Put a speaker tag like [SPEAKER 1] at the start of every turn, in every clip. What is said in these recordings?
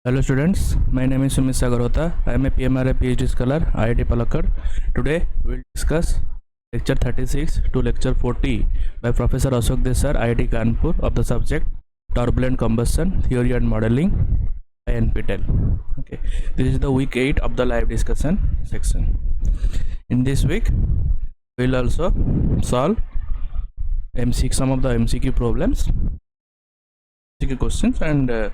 [SPEAKER 1] Hello students, my name is Sumit Sagar Hota. I am a PMRA PhD scholar, IIT Palakkad. Today we will discuss lecture 36 to lecture 40 by Professor Ashok Desar, IIT Kanpur, of the subject Turbulent Combustion Theory and Modeling by NPTEL. Okay, this is the week 8 of the live discussion section. In this week, we will also solve some of the MCQ problems, MCQ questions, and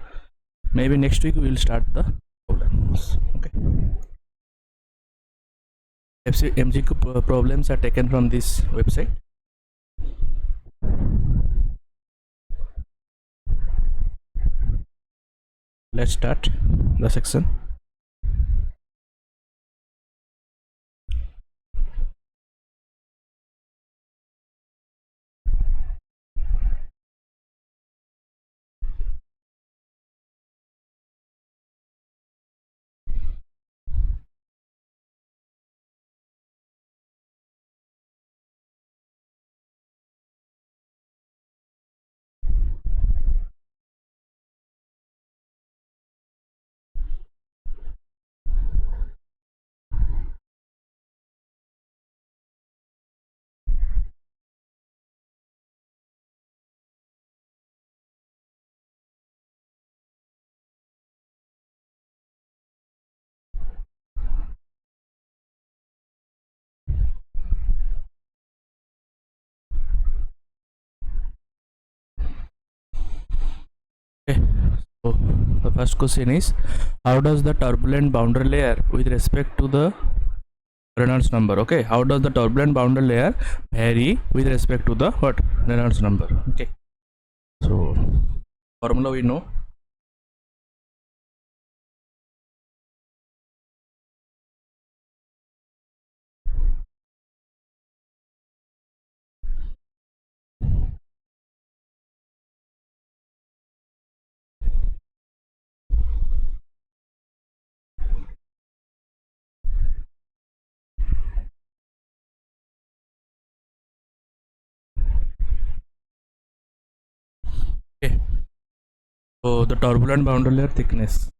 [SPEAKER 1] maybe next week we will start the problems. Okay, MCQ problems are taken from this website. Let's start the section. Okay, so the first question is, how does the turbulent boundary layer with respect to the Reynolds number? Okay, how does the turbulent boundary layer vary with respect to the Reynolds number? Okay, so formula we know. Okay, so the turbulent boundary layer thickness.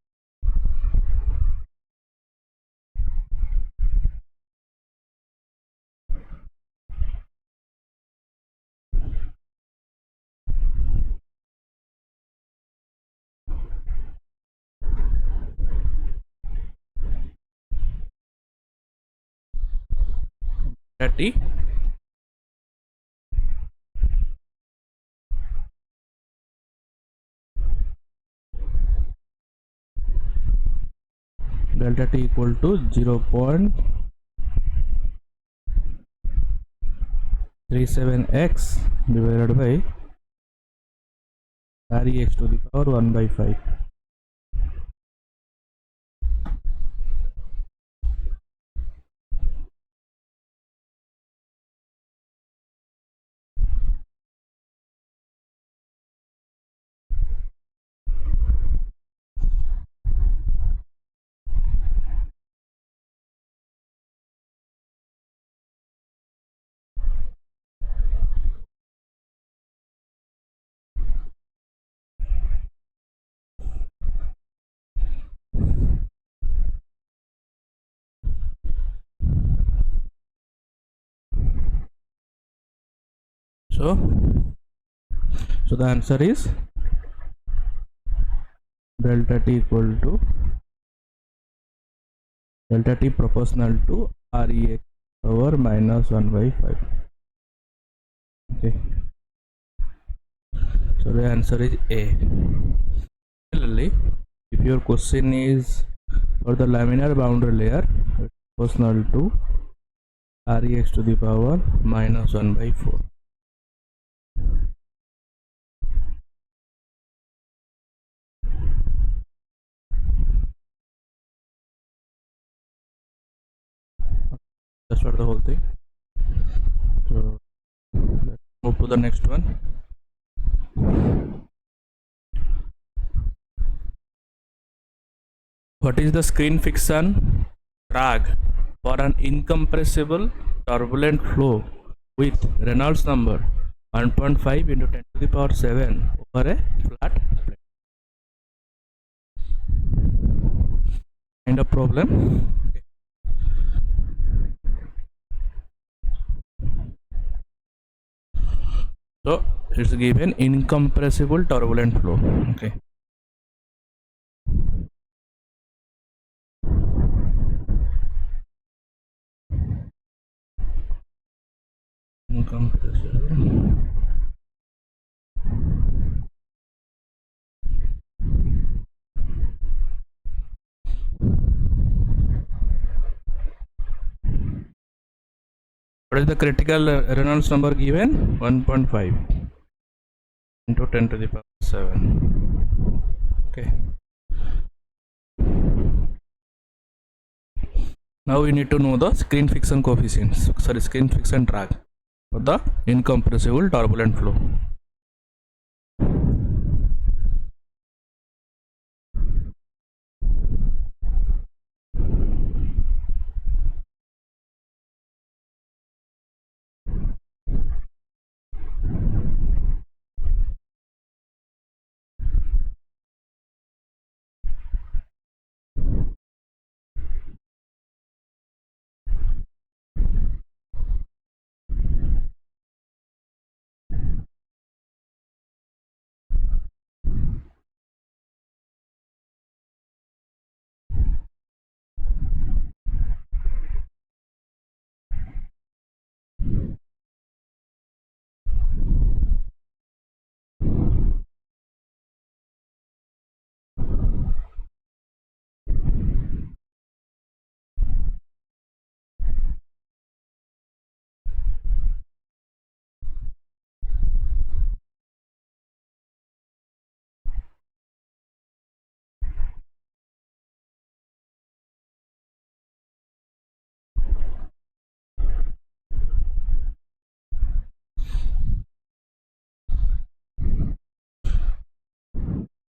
[SPEAKER 1] T delta T equal to 0.37x divided by Rex to the power 1 by 5. So the answer is delta T equal to delta T proportional to Rex power minus 1 by 5. Okay, so the answer is A. Similarly, if your question is for the laminar boundary layer, it's proportional to Rex to the power minus 1 by 4. That's what the whole thing. So let's move to the next one. What is the screen friction drag for an incompressible turbulent flow with Reynolds number 1.5 into 10 to the power 7 over a flat plate? kind of problem. So it's given incompressible turbulent flow. Okay. Incompressible. What is the critical Reynolds number given? 1.5 into 10 to the power 7. Okay. Now we need to know the screen friction coefficients. Sorry, screen friction drag for the incompressible turbulent flow.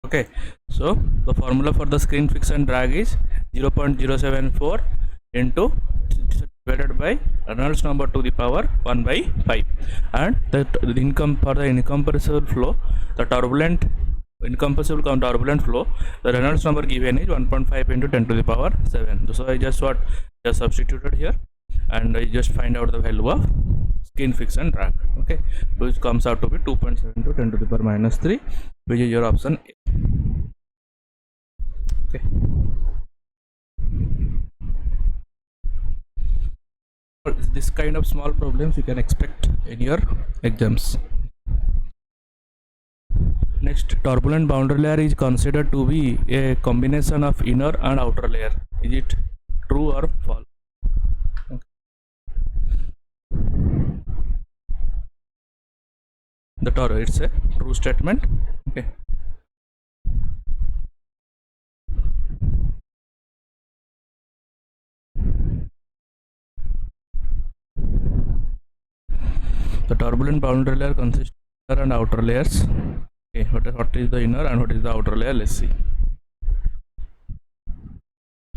[SPEAKER 1] Okay, so the formula for the screen friction drag is 0.074 into divided by Reynolds number to the power 1 by 5, and the income for the incompressible flow, the incompressible turbulent flow, the Reynolds number given is 1.5 into 10 to the power 7. So I just substituted here, and I just find out the value of screen friction drag. Okay, which comes out to be 2.7 to 10 to the power minus 3, which is your option A. Okay. This kind of small problems you can expect in your exams. Next, turbulent boundary layer is considered to be a combination of inner and outer layer. Is it true or false? Okay. It's a true statement. Okay. The turbulent boundary layer consists of inner and outer layers. Okay, what is the inner and what is the outer layer? Let's see.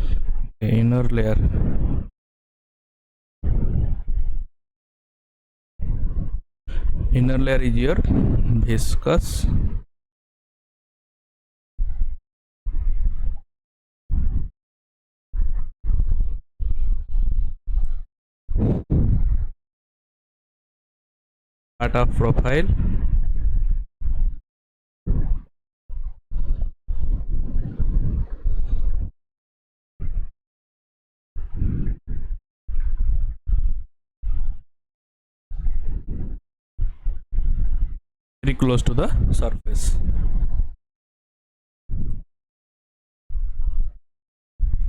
[SPEAKER 1] Okay, inner layer. Inner layer is your viscous part of profile. Very close to the surface.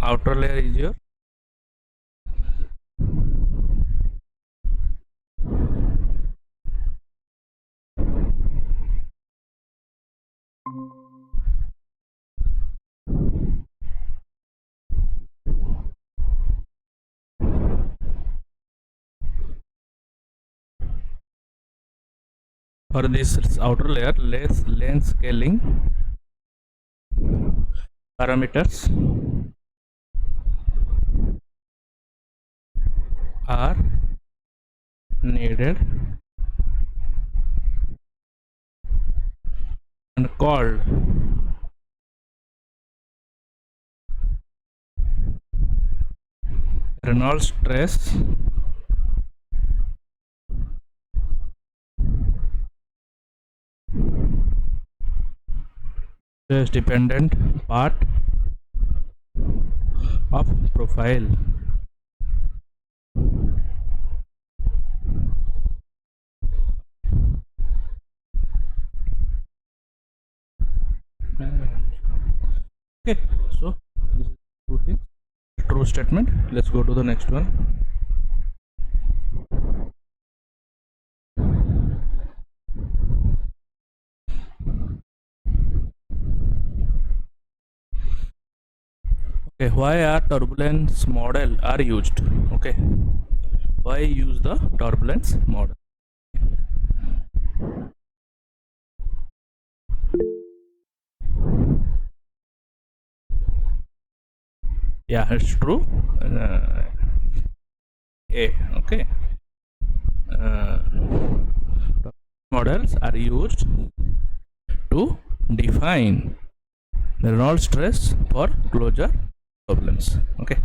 [SPEAKER 1] Outer layer is your for this outer layer, length scaling parameters are needed and called Reynolds stress is dependent part of profile. Okay, so this is two things. True statement. Let's go to the next one. Okay, why are turbulence model are used? Okay, why use the turbulence model? Yeah, it's true. Okay. Uh, Models are used to define the Reynolds stress for closure problems. Okay.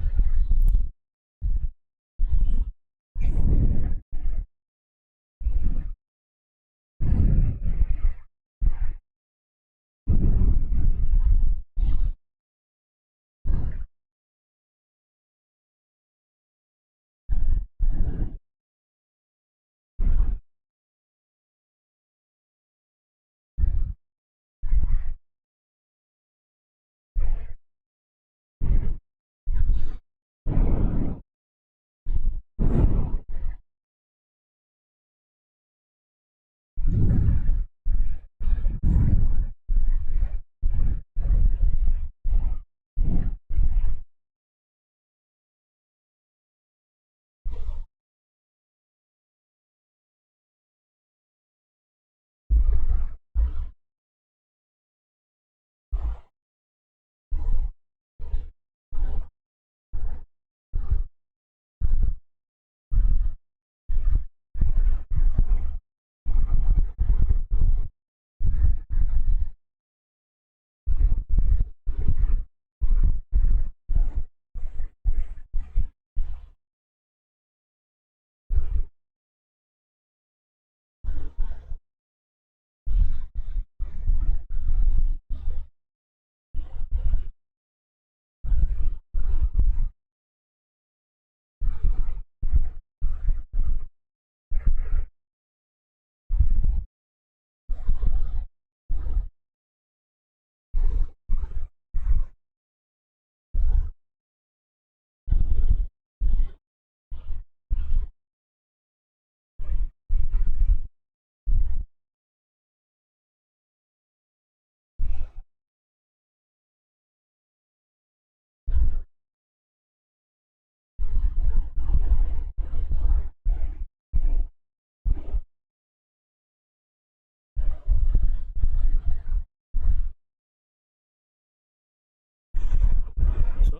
[SPEAKER 1] So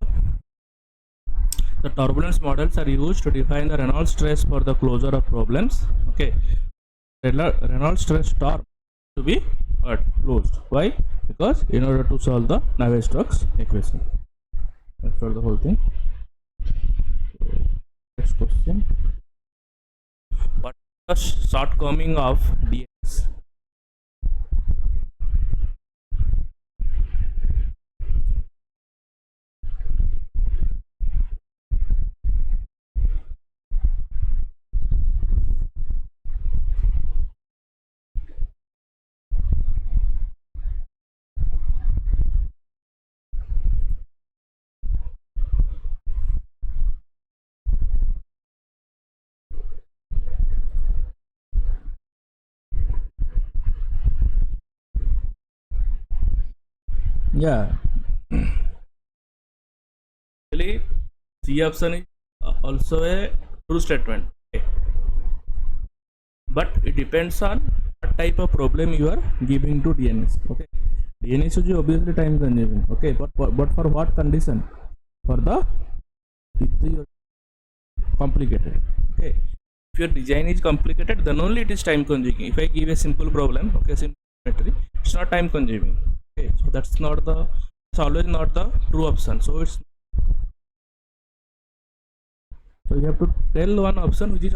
[SPEAKER 1] the turbulence models are used to define the Reynolds stress for the closure of problems. Okay, Reynolds stress storm to be closed. Why? Because in order to solve the Navier-Stokes equation. Let's solve the whole thing. Next question. What is the shortcoming of DNS? Yeah, actually, C option is also a true statement. Okay. But it depends on what type of problem you are giving to DNS. Okay, DNS is obviously time consuming. Okay, but for what condition? For the if your complicated. Okay, if your design is complicated, then only it is time consuming. If I give a simple problem, okay, simple geometry, it's not time consuming. Okay, so that's not the, it's always not the true option. So it's So you have to tell one option which is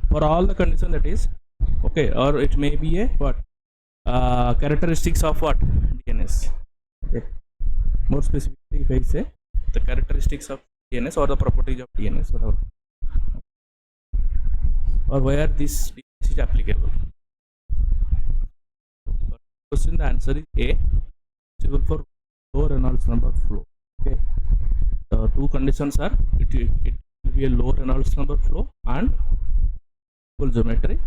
[SPEAKER 1] for all the condition, that is okay, or it may be a what characteristics of what DNS. Okay. More specifically, if I say the characteristics of DNS or the properties of DNS, whatever, or where this DNS is applicable. Question, the answer is A, suitable for low Reynolds number flow. Okay. Two conditions are it will be a low Reynolds number flow and full geometry.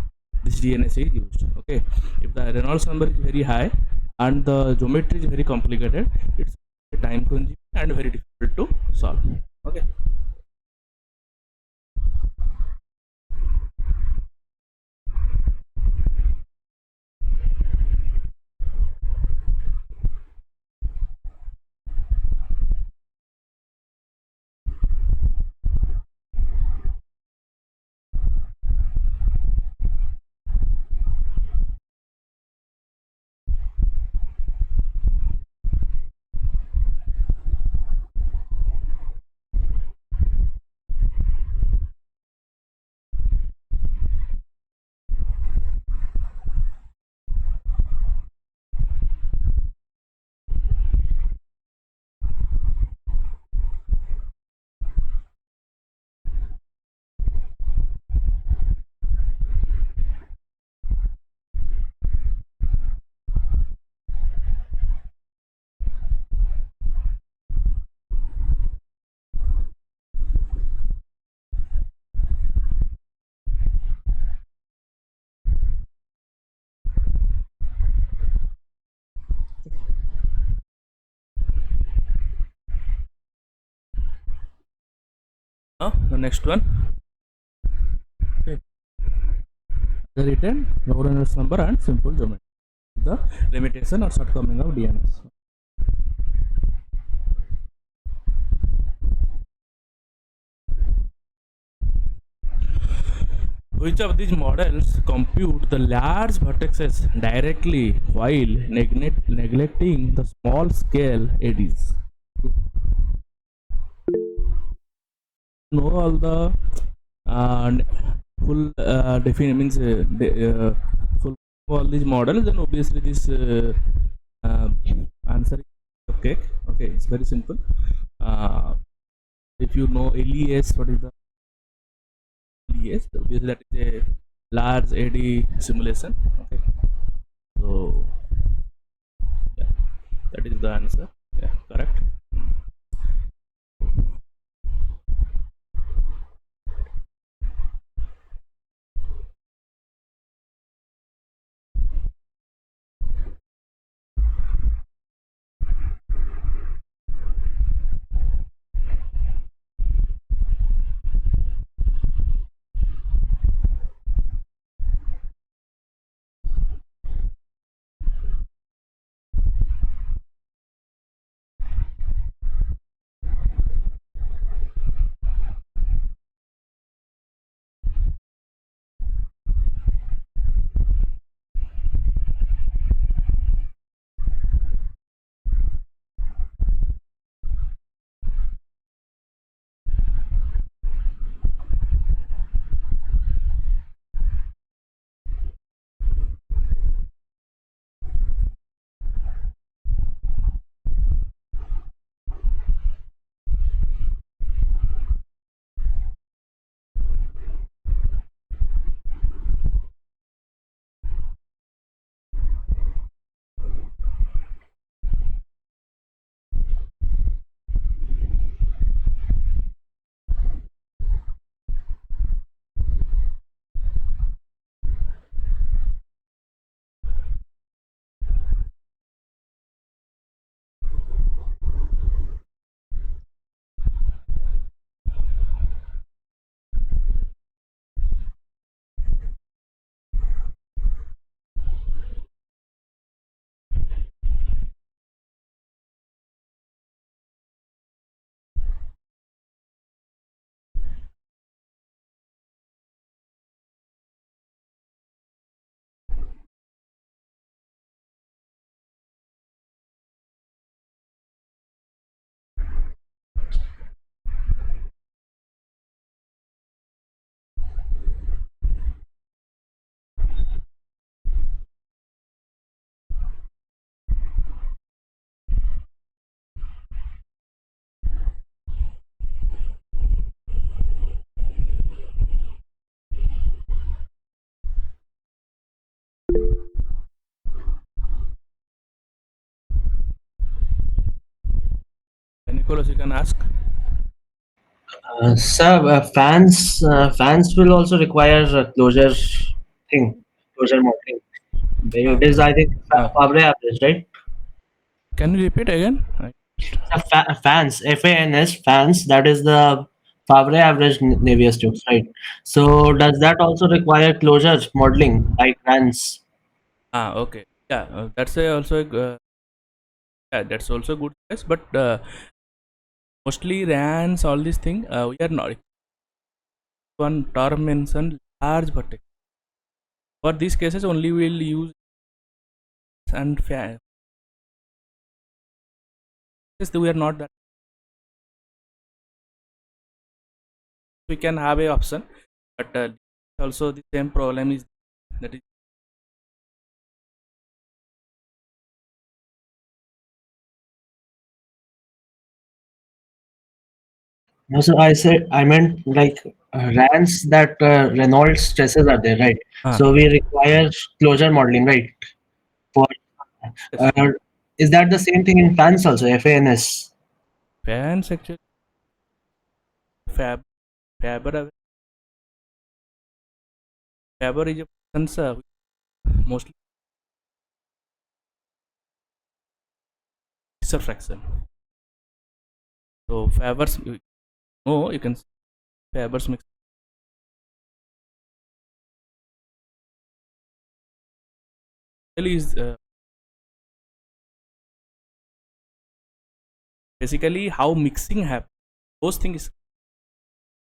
[SPEAKER 1] This DNS is used. Okay. If the Reynolds number is very high and the geometry is very complicated, it's time consuming and very difficult to solve. Okay. Now the next one. Okay. The written low Reynolds number and simple geometry. The limitation or shortcoming of DNS. Which of these models compute the large vertices directly while neglecting the small scale eddies? Know all the full define means full all these models, then obviously this uh, answer is okay. Okay, it's very simple. If you know LES, what is the LES? Obviously that is a large eddy simulation. Okay, so yeah, that is the answer. Yeah, correct. Nicholas, you can ask.
[SPEAKER 2] Sir, fans will also require closure modeling.
[SPEAKER 1] Uh,
[SPEAKER 2] It is, I think,
[SPEAKER 1] uh,
[SPEAKER 2] Fabre average, right?
[SPEAKER 1] can you repeat again?
[SPEAKER 2] So fans, FANS, fans, that is the Fabre average Navier tubes, right? So does that also require closure modeling like fans?
[SPEAKER 1] Okay. Yeah, that's also yeah, that's also good choice. But mostly RANs, all these thing, we are not one term mentioned large vertex. For these cases, only we will use and fan. Yes, we are not that. We can have a option, but also the same problem is that is
[SPEAKER 2] No, so I meant like RANs that Reynolds stresses are there, right?
[SPEAKER 1] ah
[SPEAKER 2] So we require closure modeling, right? For
[SPEAKER 1] yes,
[SPEAKER 2] uh, is that the same thing in fans also, FANS?
[SPEAKER 1] fans actually fab Faber Faber is a sensor mostly mixer fraction. So Faber's no, you can Faber's mix is basically how mixing happens. Those things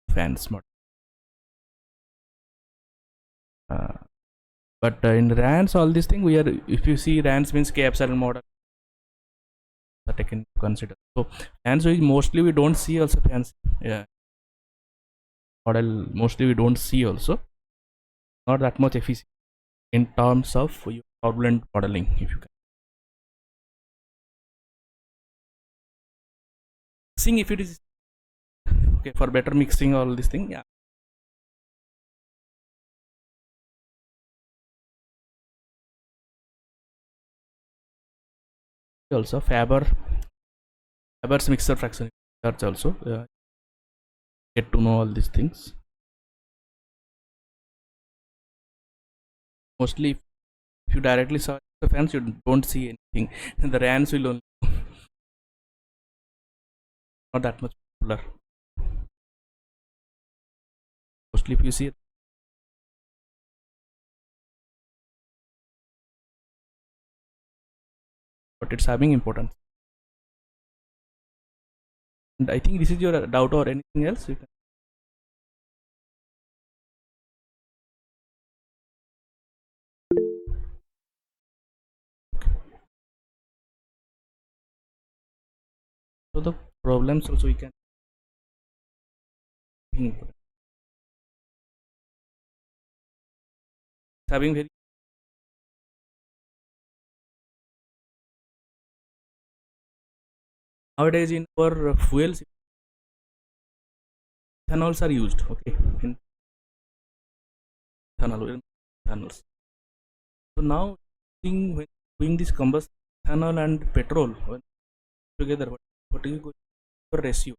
[SPEAKER 1] fans model. Uh, but in RANs, all these thing we are if you see RANs means K epsilon model are taken into consider. So fans we mostly we don't see also fans. Yeah, model mostly we don't see also not that much efficient in terms of your turbulent modeling if you can. Mixing if it is okay for better mixing all this thing, yeah. Also Faber's mixer fraction research also get to know all these things. Mostly if you directly saw the fans you don't see anything. The RANs will only not that much popular. Mostly if you see it, but it's having importance. And I think this is your doubt or anything else you can. So the problems also we can think it's having very nowadays in our fuels ethanols are used. Okay, in ethanols. So now when doing this combustion ethanol and petrol when together, what is your ratio?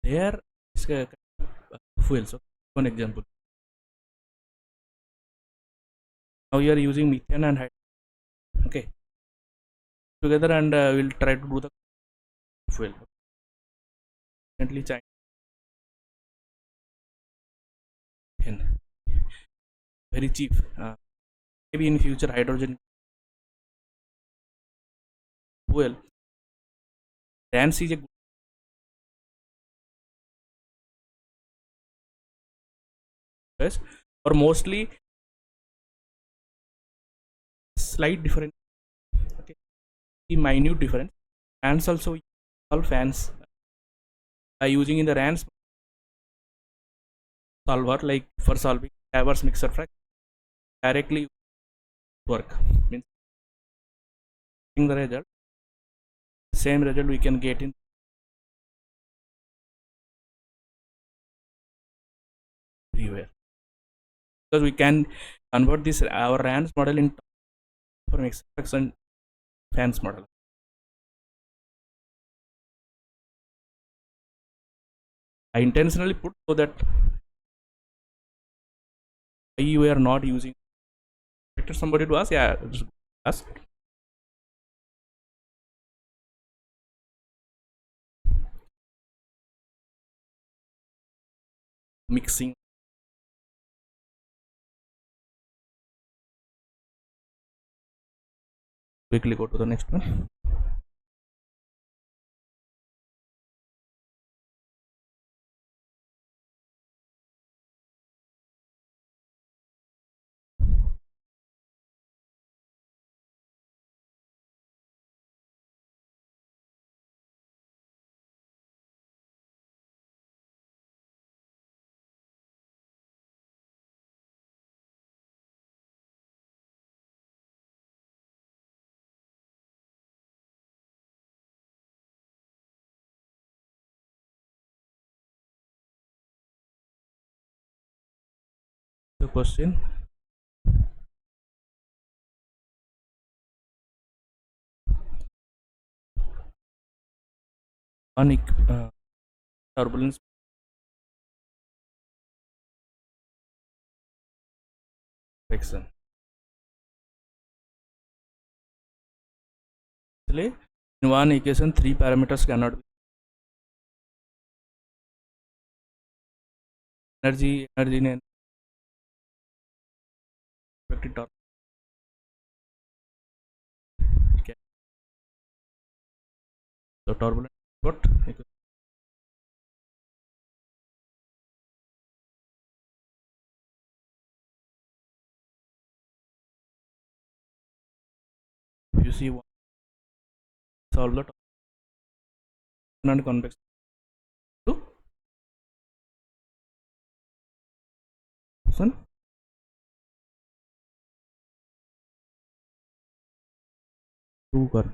[SPEAKER 1] There is fuels. Okay. One example. Now you are using methane and hydrogen. Okay, together and we'll try to do the fuel. Currently, China very cheap. Maybe in future hydrogen fuel. RANs is a good choice, or mostly slight difference. Okay, minute difference. Fans also all fans using in the RANs solver like for solving Haver's mixer fraction directly work means the result same result we can get in everywhere because we can convert this our RANs model in for mixer fraction fans model. I intentionally put so that you are not using. Expected somebody to ask, yeah, just ask. Mixing. Quickly go to the next one. The question. On turbulence convection. Actually, in one equation, three parameters cannot be energy in expected torque. Okay. So turbulent what? If you see one, solve the turbulent and convection. Two. Son. Two कर.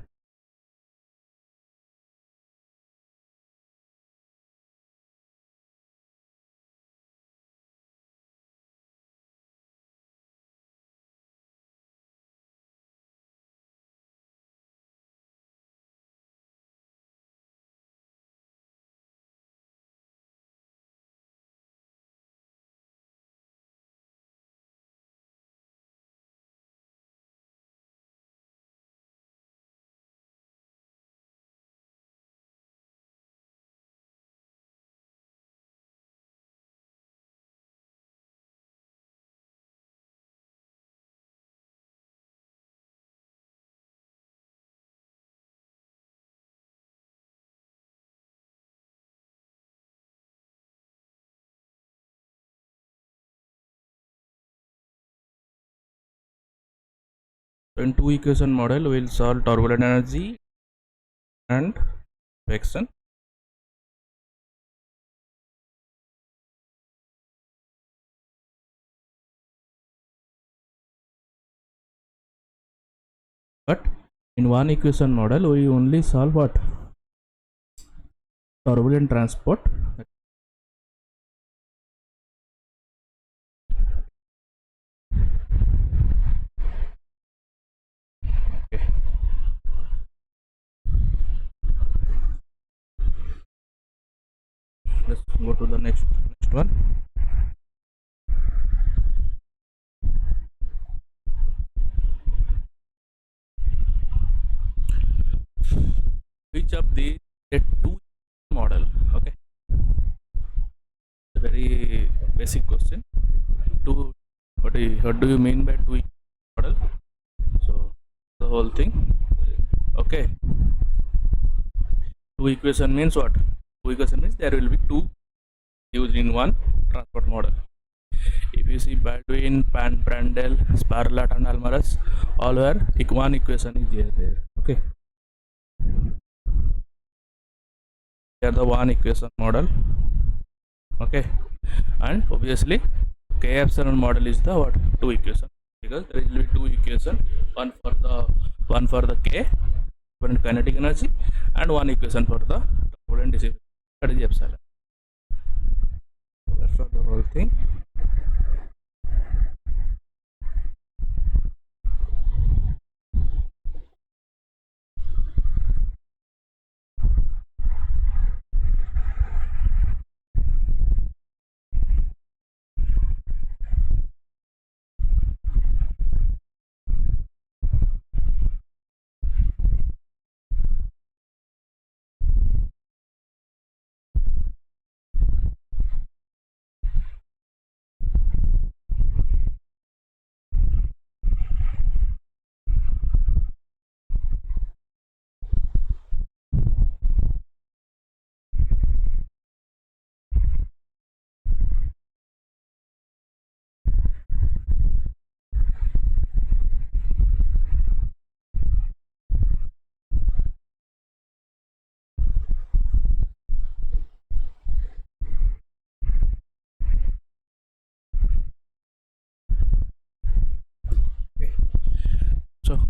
[SPEAKER 1] So in two equation model, we will solve turbulent energy and convection. But in one equation model, we only solve what? Turbulent transport. Okay. Let's go to the next one. Which of these two model? Okay, it's a very basic question. Two. What do you mean by two model? So the whole thing. Okay. Two equation means what? Two equation means there will be two used in one transport model. If you see Baldwin, Prandtl, Sparlat and Almaraz, all were one equation is there. Okay. They are the one equation model. Okay. And obviously K epsilon model is the what? Two equation. Because there will be two equation, one for the K turbulent kinetic energy and one equation for the turbulent dissipation. That is epsilon. That's for the whole thing.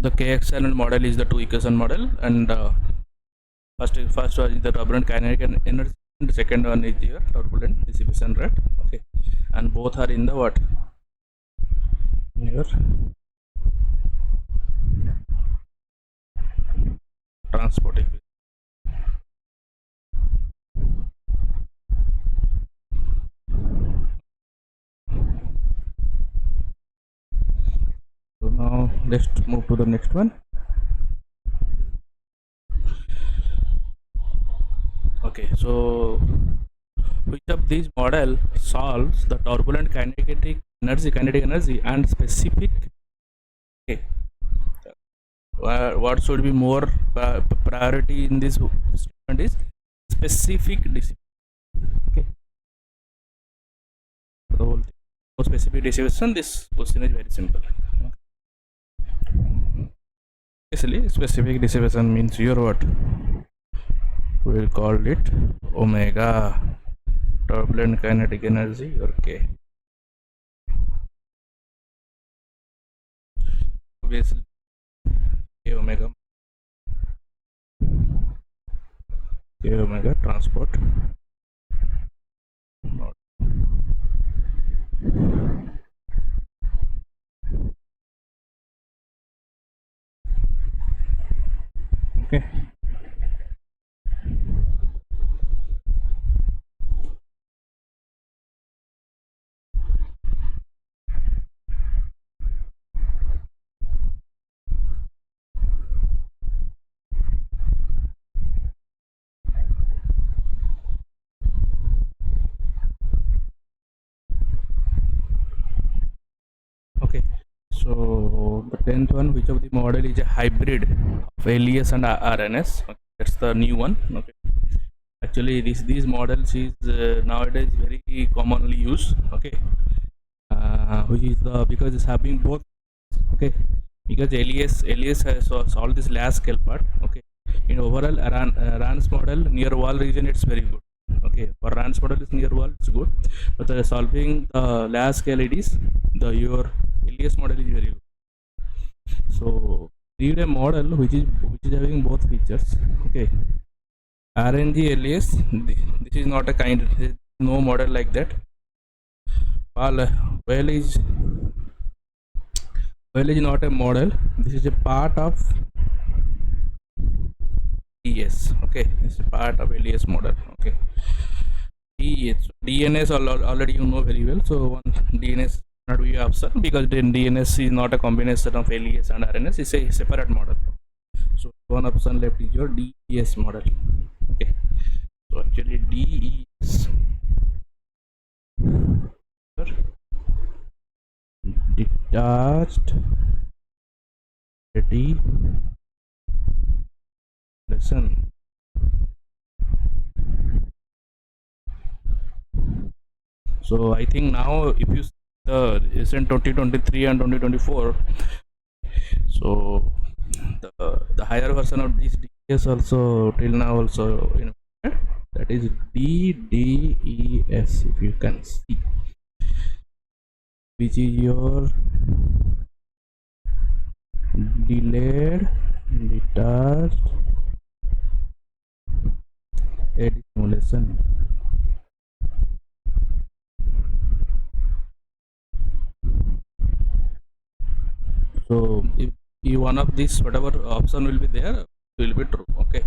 [SPEAKER 1] the KXL model is the two equation model, and first one is the turbulent kinetic energy, and the second one is your turbulent dissipation rate. Okay, and both are in the what? In your transport equation. So now let's move to the next one. Okay, so which of these model solves the turbulent kinetic energy and specific? Okay, what should be more priority in this statement is specific dissipation. Okay, the whole thing. For specific dissipation, this question is very simple. Basically, specific dissipation means your what? We will call it omega, turbulent kinetic energy, or K. Basically, K omega transport. Okay. Okay, so the 10th one, which of the model is a hybrid of LES and RNS? Okay, that's the new one. Okay, actually these models is nowadays very commonly used. Okay, which is the because it's having both. Okay, because LES has all this last scale part. Okay, in overall RANS model near wall region it's very good. Okay, for RANS model is near wall it's good, but solving the last scale it is the your LES model is very good. So need a model which is having both features. Okay, RNG LES, this is not a kind, no model like that. Well is not a model. This is a part of LES. Okay, it's a part of LES model. Okay, DNS already you know very well. So one DNS not be option because then DNS is not a combination of LES and RNS. It's a separate model. So one option left is your DES model. Okay, so actually DES detached ready lesson. So I think now if you see the recent 2023 and 2024, so the higher version of this DES also till now also that is DDES, if you can see, which is your delayed detached eddy simulation. So if one of these whatever option will be there will be true. Okay,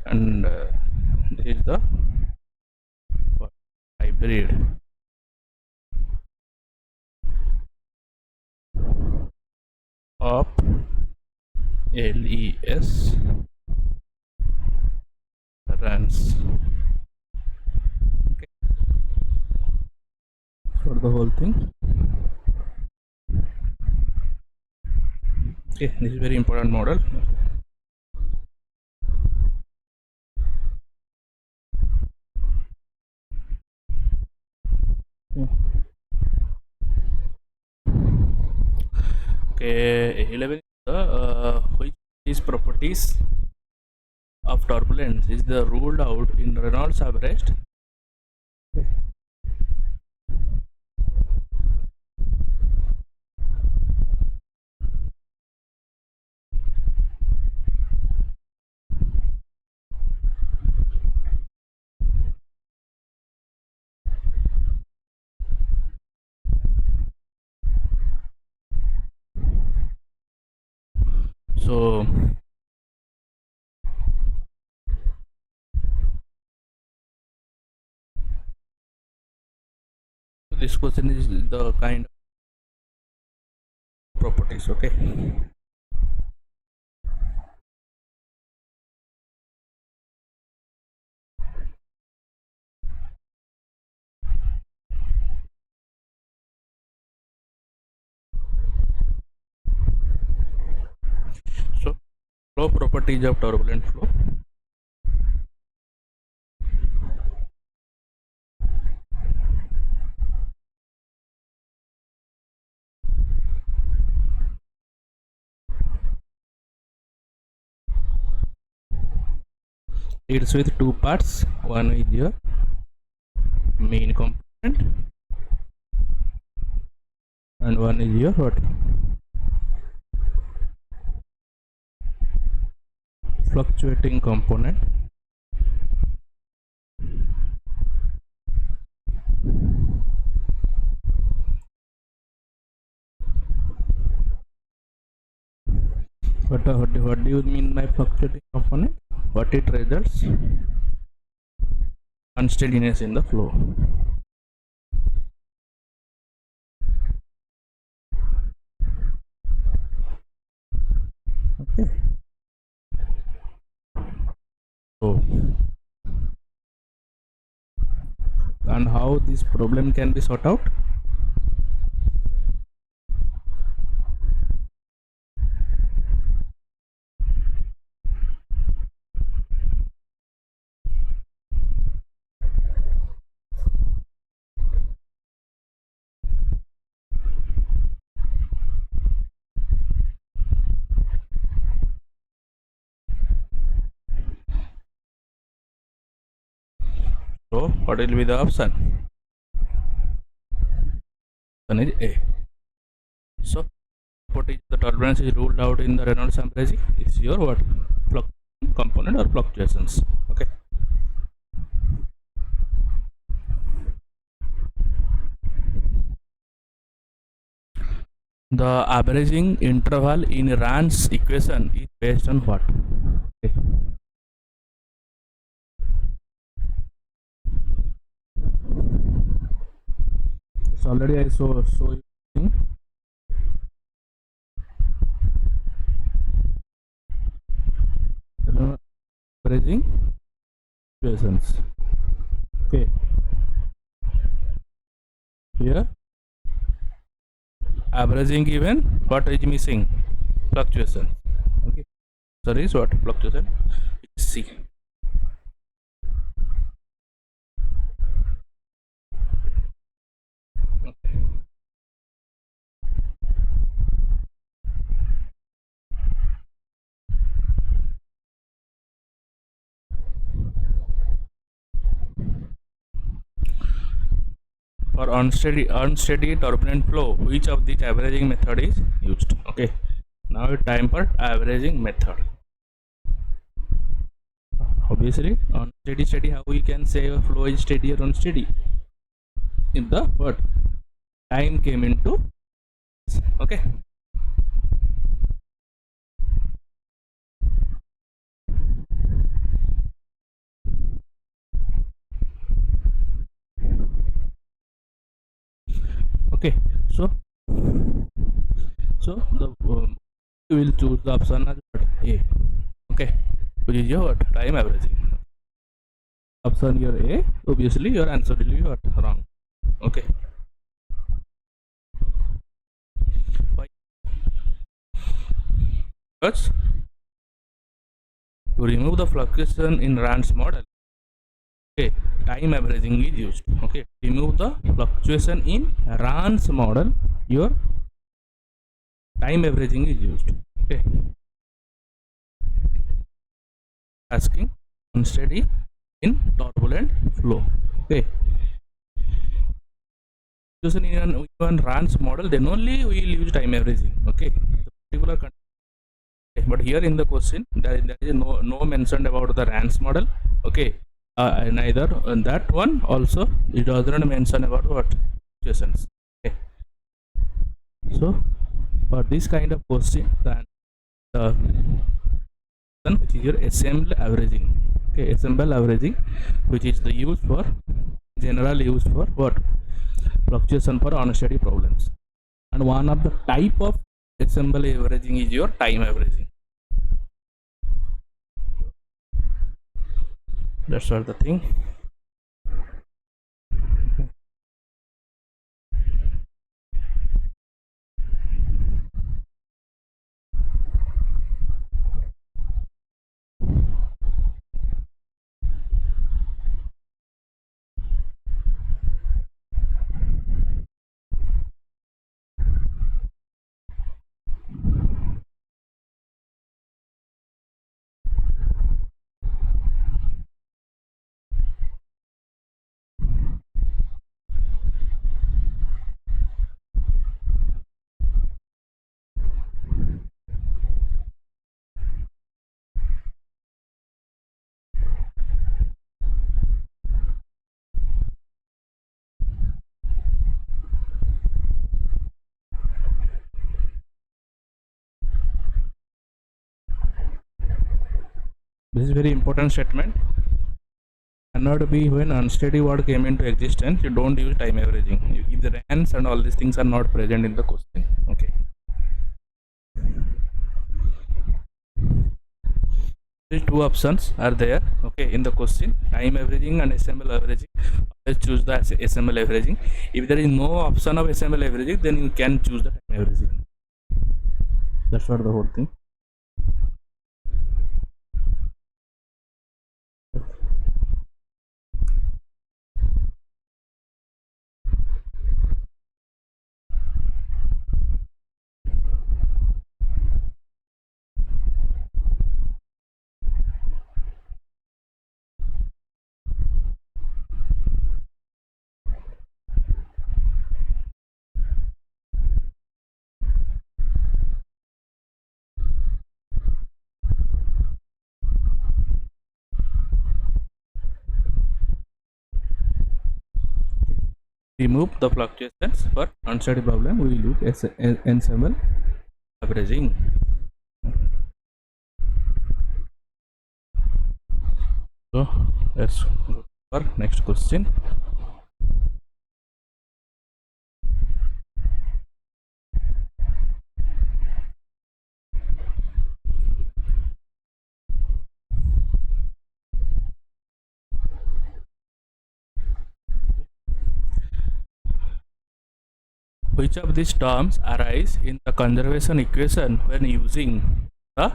[SPEAKER 1] and this is the hybrid of LES runs. Okay, for the whole thing. Okay, this is very important model. Okay, 11 is the which these properties of turbulence is the ruled out in Reynolds average. So this question is the kind of properties. Okay. So flow properties of turbulent flow. It's with two parts. One is your main component and one is your what? Fluctuating component. What do you mean by fluctuating component? What it results? Unsteadiness in the flow. Okay. So and how this problem can be sorted out? So what will be the option? Option is A. So what is the turbulence is ruled out in the Reynolds averaging is your what? Fluctuating component or fluctuations. Okay. The averaging interval in Rand's equation is based on what? Okay. So already I show you averaging equations. Okay. Here averaging given, what is missing? Fluctuation. Okay. Sorry, is what? Fluctuation. C. For unsteady turbulent flow, which of these averaging method is used? Okay. Now it's time for averaging method. Obviously, on steady, how we can say a flow is steady or unsteady? If the what? Time came into, okay. Okay. So the we will choose the option as what? A. Okay. Which is your what? Time averaging. Option your A. Obviously, your answer will be what? Wrong. Okay. Why? Because to remove the fluctuation in Rand's model, okay, time averaging is used. Okay, remove the fluctuation in Rand's model, your time averaging is used. Okay, asking unsteady in turbulent flow. Okay, fluctuation in one Rand's model, then only we will use time averaging. Okay, the particular but here in the question there is no mention about the Rand's model. Okay, neither that one also it doesn't mention about what situations. Okay, so for this kind of question the which is your assemble averaging. Okay, assemble averaging, which is the use for general use for what, fluctuation for unsteady problems. And one of the type of assemble averaging is your time averaging. That's what the thing. This is very important statement. Cannot be when unsteady word came into existence. You don't use time averaging. If the rans and all these things are not present in the question. Okay. These two options are there. Okay, in the question, time averaging and assemble averaging. Let's choose the assemble averaging. If there is no option of assemble averaging, then you can choose the time averaging. That's what the whole thing. Remove the fluctuations for unsteady problem. We look at ensemble averaging. So let's go for next question. Which of these terms arise in the conservation equation when using the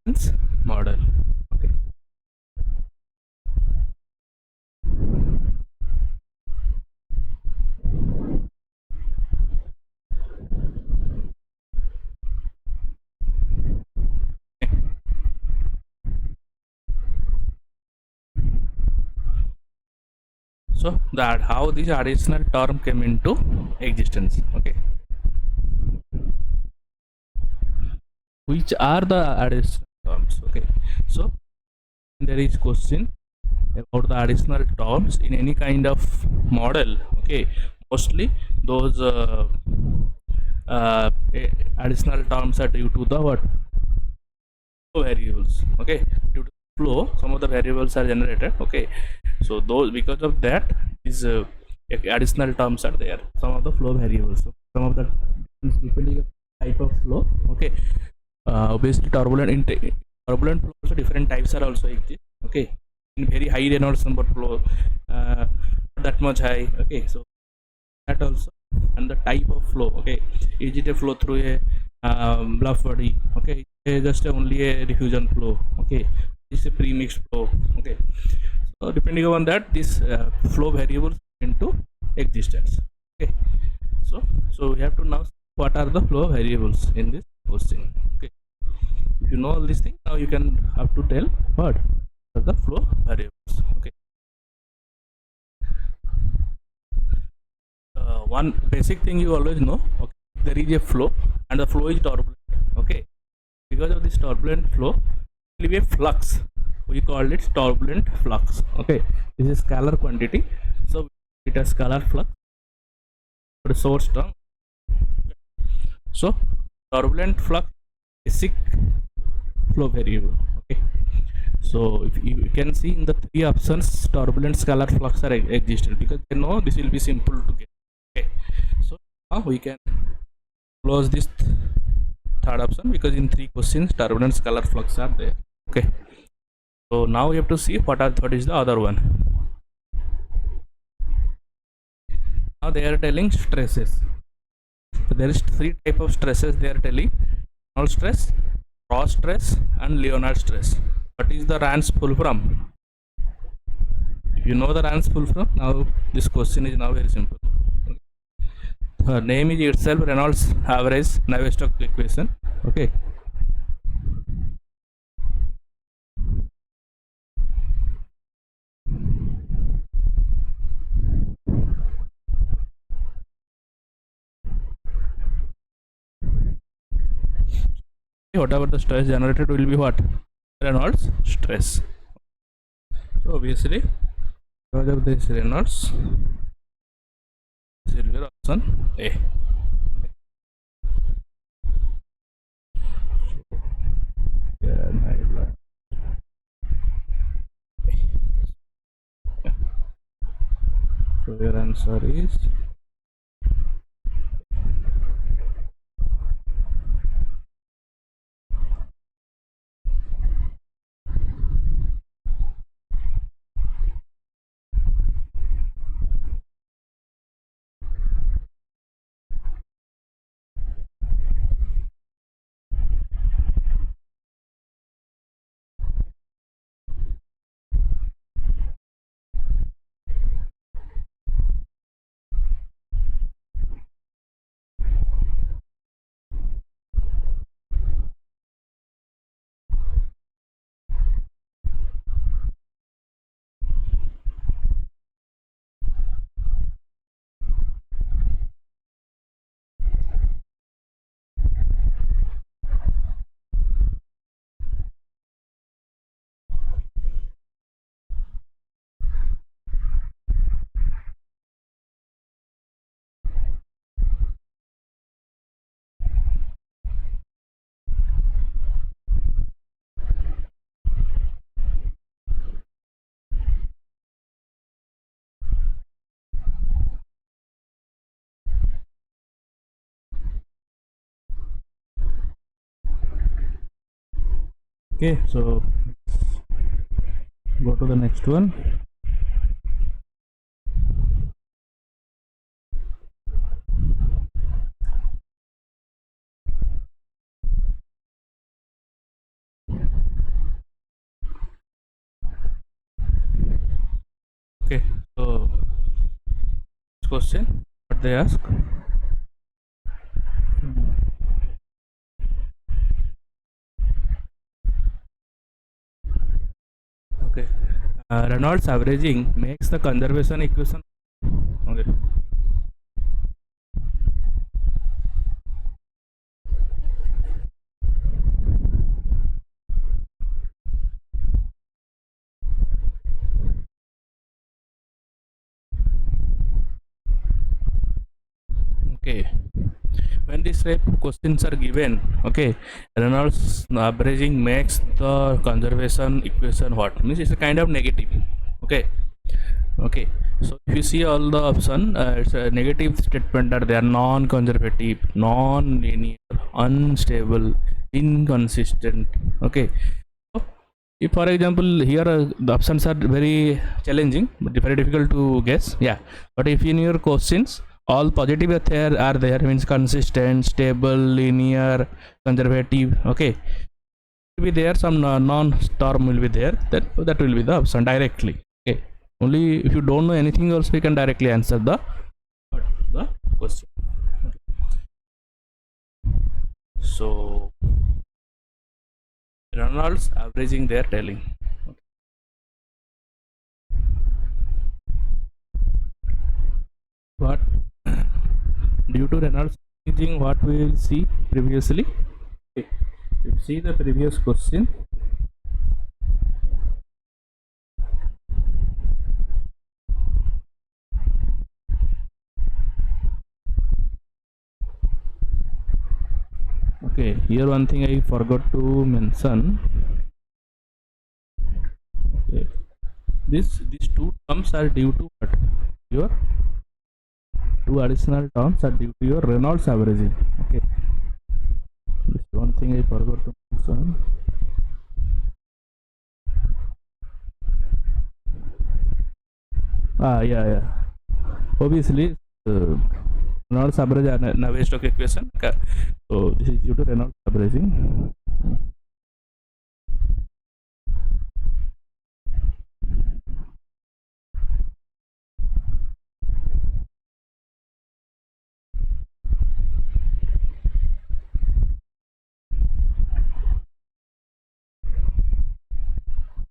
[SPEAKER 1] Hans model? Okay. So that how this additional term came into existence. Okay. Which are the additional terms? Okay. So there is question about the additional terms in any kind of model. Okay. Mostly those additional terms are due to the what, variables. Okay, due to flow some of the variables are generated. Okay, so those, because of that, is additional terms are there, some of the flow variables. So some of the, depending on type of flow. Okay, obviously turbulent flow, also different types are also exist. Okay, in very high Reynolds number flow, that much high. Okay, so that also, and the type of flow. Okay, is it a flow through a bluff body? Okay, just only a diffusion flow. Okay, it's a pre-mixed flow. Okay, so depending on that, this flow variables into existence. Okay, so we have to now see what are the flow variables in this question. Okay, if you know all these things, now you can have to tell what are the flow variables. Okay, one basic thing you always know. Okay, there is a flow and the flow is turbulent. Okay, because of this turbulent flow will be a flux, we call it turbulent flux. Okay, this is scalar quantity, so it has scalar flux, the source term. So turbulent flux basic flow variable. Okay, so if you can see in the three options, turbulent scalar flux are existed, because they know this will be simple to get. Okay, so now we can close this third option, because in three questions turbulent scalar flux are there. Okay, so now we have to see what is the other one. Now they are telling stresses. So there is three type of stresses they are telling: Reynolds stress, Ross stress, and Leonard stress. What is the RANS full from? If you know the RANS full from, now this question is now very simple. Her name is itself Reynolds average Navier-Stokes equation. Okay. Whatever the stress generated will be what? Reynolds stress. So obviously, because of this Reynolds, this will be option A. So your answer is okay. So go to the next one. Okay, so this question, what they ask. Okay, Reynolds averaging makes the conservation equation. Okay. Okay, when this type of questions are given, okay, Reynolds averaging makes the conservation equation what means it's a kind of negative. Okay, okay. So if you see all the option, it's a negative statement are there: non-conservative, non-linear, unstable, inconsistent. Okay. So if for example here the options are very challenging, but very difficult to guess. Yeah, but if in your questions all positive are there means consistent, stable, linear, conservative. Okay, will be there some non-storm will be there, that will be the option directly. Okay, only if you don't know anything also you can directly answer the question. Okay. So Reynolds averaging they are telling. Okay. What due to Reynolds averaging, what we will see previously. Okay. You see the previous question. Okay, here one thing I forgot to mention. Okay, these two terms are due to what? Your two additional terms are due to your Reynolds averaging. Okay, this one thing I forgot to mention. Yeah. Obviously, Reynolds average and Navier-Stokes equation. Okay. So this is due to Reynolds averaging.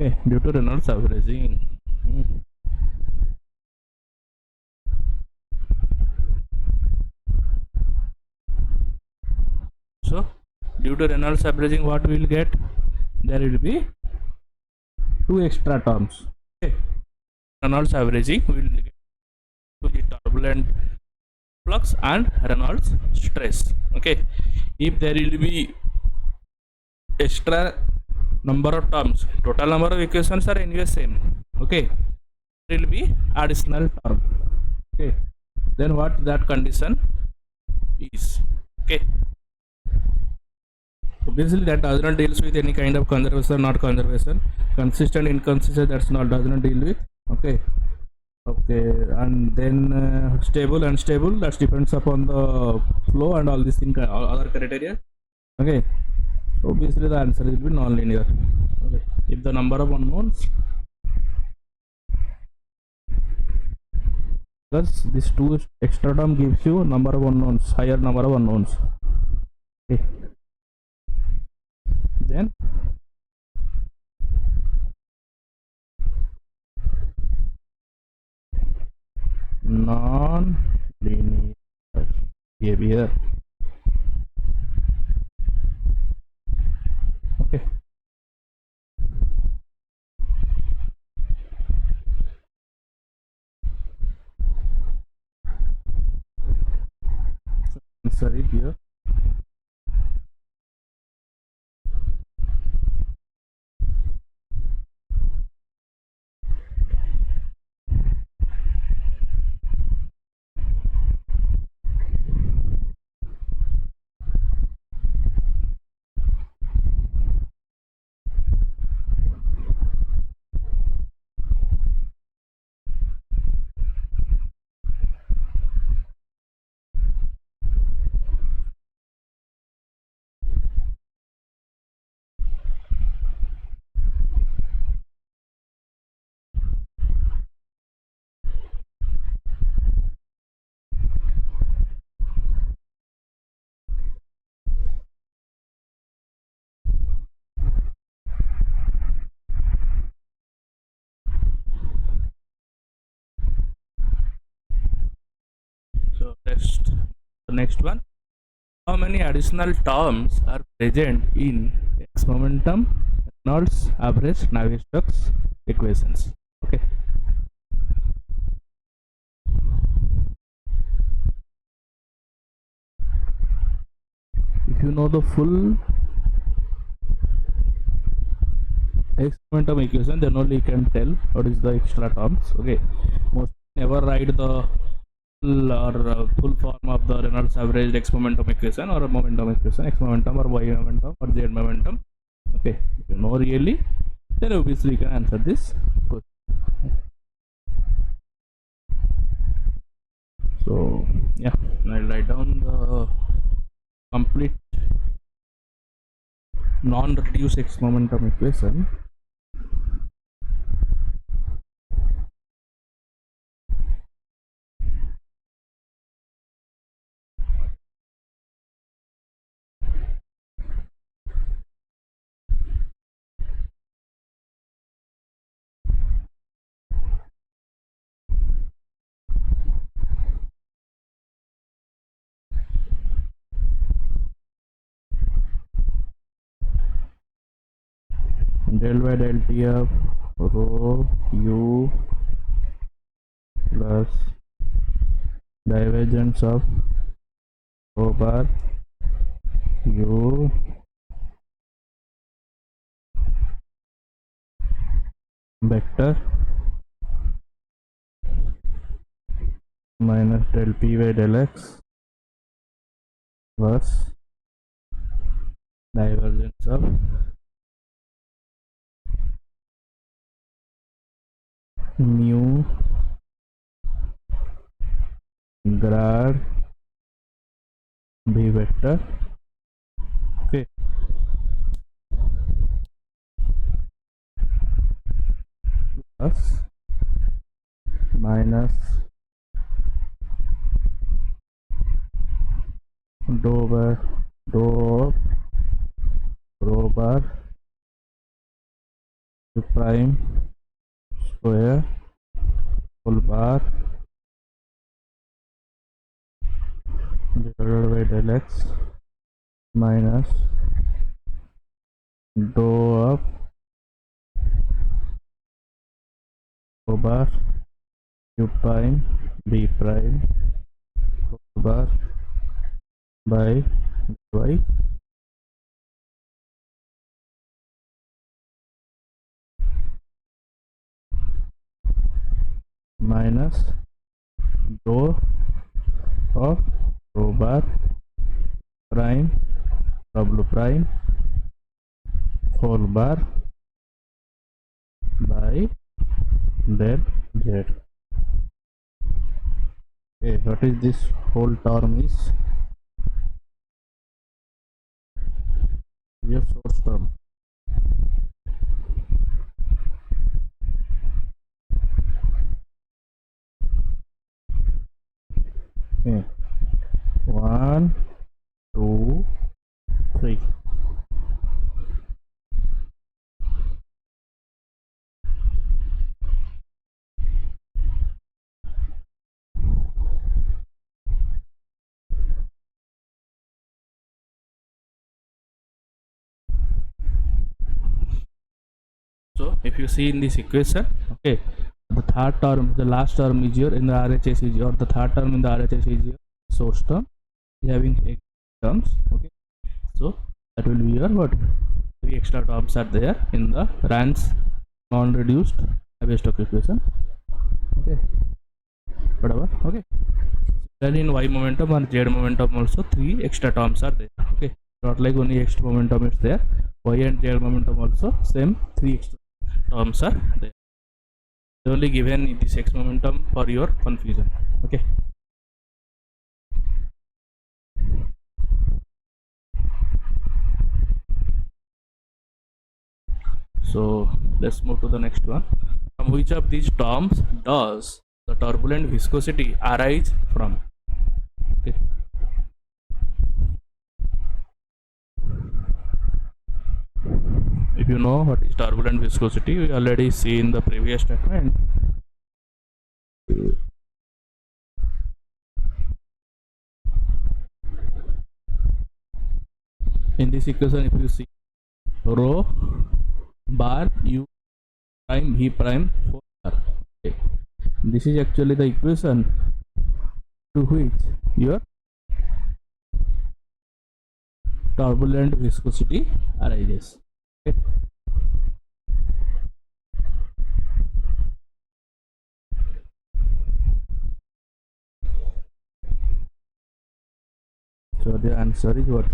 [SPEAKER 1] Okay, due to Reynolds averaging. So, due to Reynolds averaging, what we will get? There will be two extra terms. Okay, Reynolds averaging will get to the turbulent flux and Reynolds stress. Okay, if there will be extra number of terms, total number of equations are anyway same. Okay, there will be additional term. Okay, then what that condition is? Okay, so basically that does not deals with any kind of conservation, not conservation, consistent, inconsistent, that's not does not deal with. Okay, and then stable, unstable, that depends upon the flow and all these things, all other criteria. Okay, so basically the answer will be non-linear. Okay, if the number of unknowns, because this two extra term gives you number of unknowns, higher number of unknowns. Okay, then non-linear behavior. Okay, answer it here. So the next one. How many additional terms are present in x momentum, Reynolds average, Navier-Stokes equations? Okay. If you know the full x momentum equation, then only you can tell what is the extra terms. Okay. Most never write the full form of the Reynolds average x momentum equation or a momentum equation, x momentum or y momentum or z momentum. Okay, if you know really, then obviously you can answer this question. So yeah, I'll write down the complete non-reduced x momentum equation. Del by del TF rho u plus divergence of rho bar U vector minus del P by del X was divergence of mu grad B vector. Okay, plus minus dou by dou of rho bar Q prime square whole bar divided by del X minus dou of rho bar Q prime B prime whole bar by y minus dou of rho bar prime w prime whole bar by del z. Okay, what is this whole term is your source term. Okay, 1 2 3. So if you see in this equation, okay, the third term, the last term is your in the RHS is your, the third term in the RHS is your source term. Having x terms, okay, so that will be your what, three extra terms are there in the Rand's non-reduced Navier-Stokes equation. Okay, whatever. Okay, then in y momentum and z momentum also three extra terms are there. Okay, not like only x momentum is there, y and z momentum also same three extra terms are there. They only given this x momentum for your confusion. Okay, so let's move to the next one. From which of these terms does the turbulent viscosity arise from? Okay, if you know what is turbulent viscosity, we already see in the previous statement. In this equation, if you see rho bar u prime v prime 4r, okay, this is actually the equation to which your turbulent viscosity arises. Okay, so the answer is what?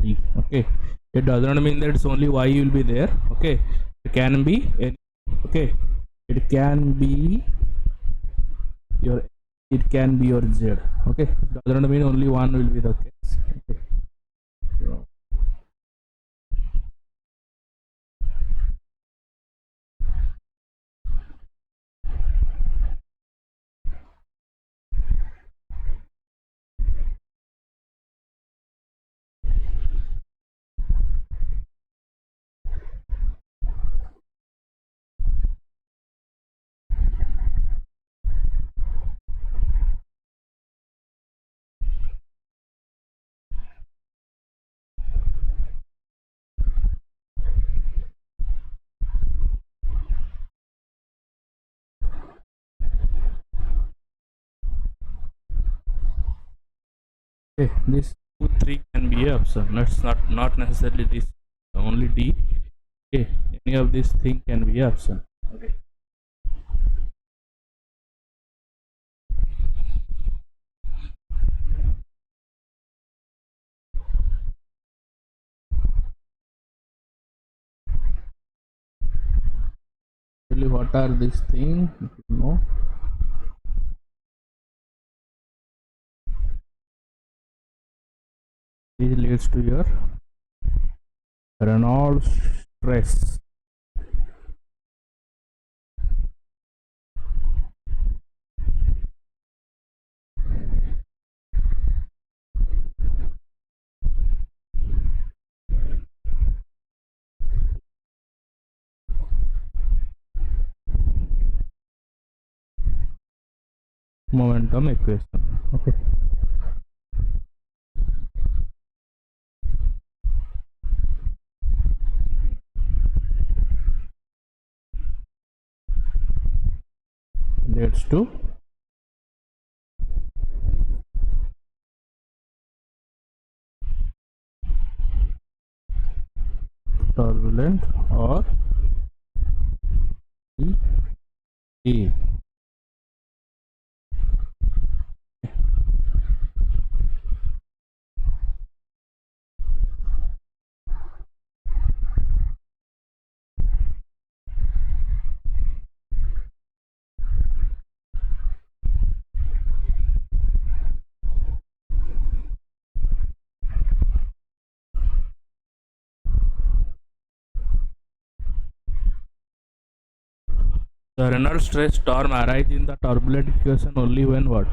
[SPEAKER 1] D. Okay, it does not mean that it's only y will be there. Okay, it can be any. Okay, it can be your, it can be your z. Okay, it does not mean only one will be the case. Okay, so Okay, this 2, 3 can be a option. That's not necessarily this only D. Okay, any of these thing can be a option. Okay. Really, what are these things? No, this leads to your Reynolds stress. Momentum equation. Okay. Leads to turbulent or E. The Reynolds stress term arises in the turbulent equation only when what?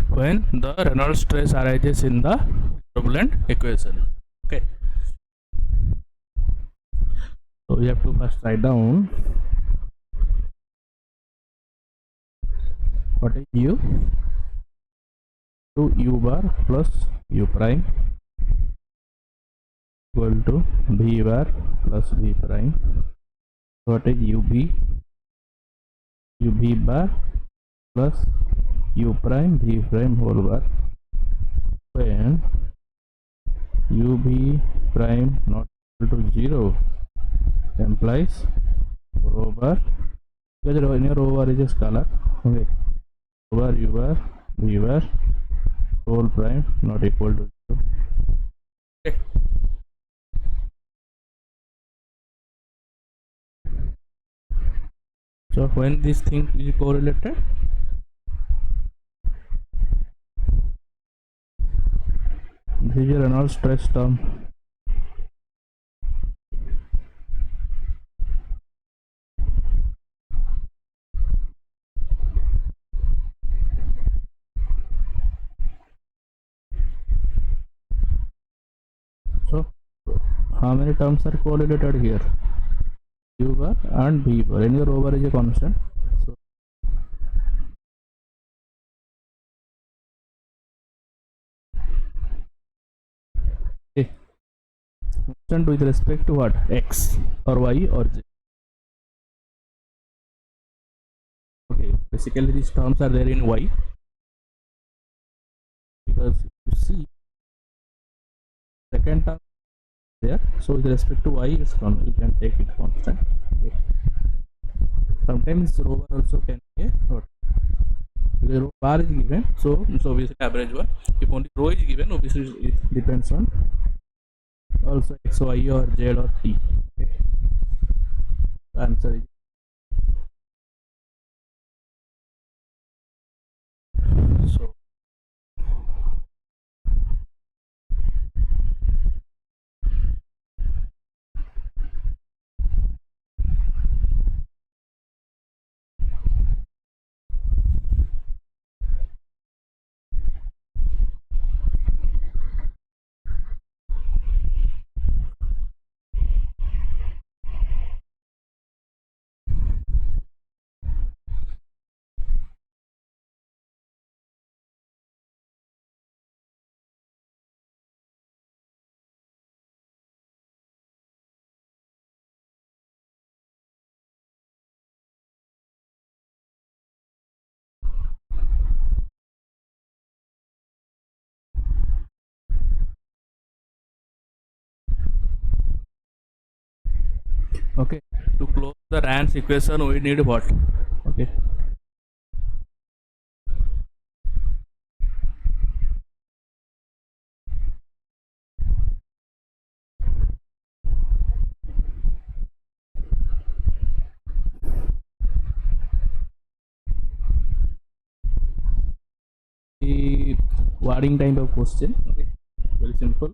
[SPEAKER 1] When the Reynolds stress arises in the turbulent equation. Okay. So we have to first write down what is U to U bar plus U prime equal to V bar plus V prime. What is UV bar plus U prime V prime whole bar when UV prime not equal to 0 implies rho bar, because in your rho bar is a scalar. Okay, rho bar U bar V bar whole prime not equal to 0. Okay. So when this thing is correlated, this is a Reynolds stress term. So how many terms are correlated here? U bar and V bar. Anyway, rho bar is a constant. So okay, constant with respect to what? X or Y or Z. Okay, basically these terms are there in Y, because you see second term there. So with respect to Y, it's you can take it constant. Okay. Sometimes rho bar also can be a what? The rho bar is given, so obviously average one. If only rho is given, obviously it depends on also X, Y or Z or T. Okay. The answer is so. Okay, to close the Rand's equation we need what? Okay, the wording type of question. Okay, very simple.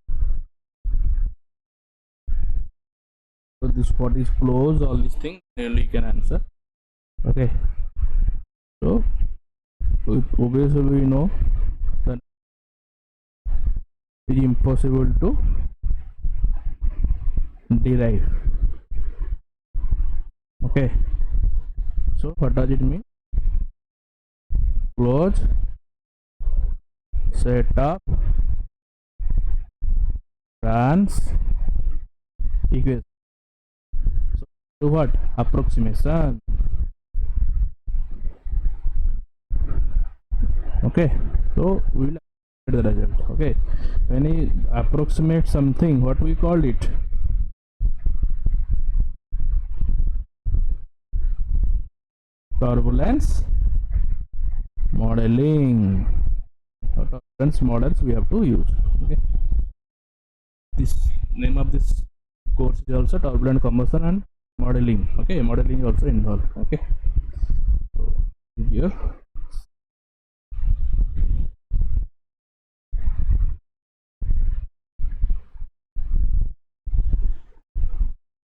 [SPEAKER 1] So this what is close, all these things only you can answer. Okay, so obviously we know that it is impossible to derive. Okay, so what does it mean? Close set up runs equation. So do what? Approximation. Okay, so we will get the result. Okay, when we approximate something, what we call it? Turbulence modeling. Turbulence models we have to use. Okay, this name of this course is also turbulent combustion and modeling. Okay, modeling is also involved. Okay, so here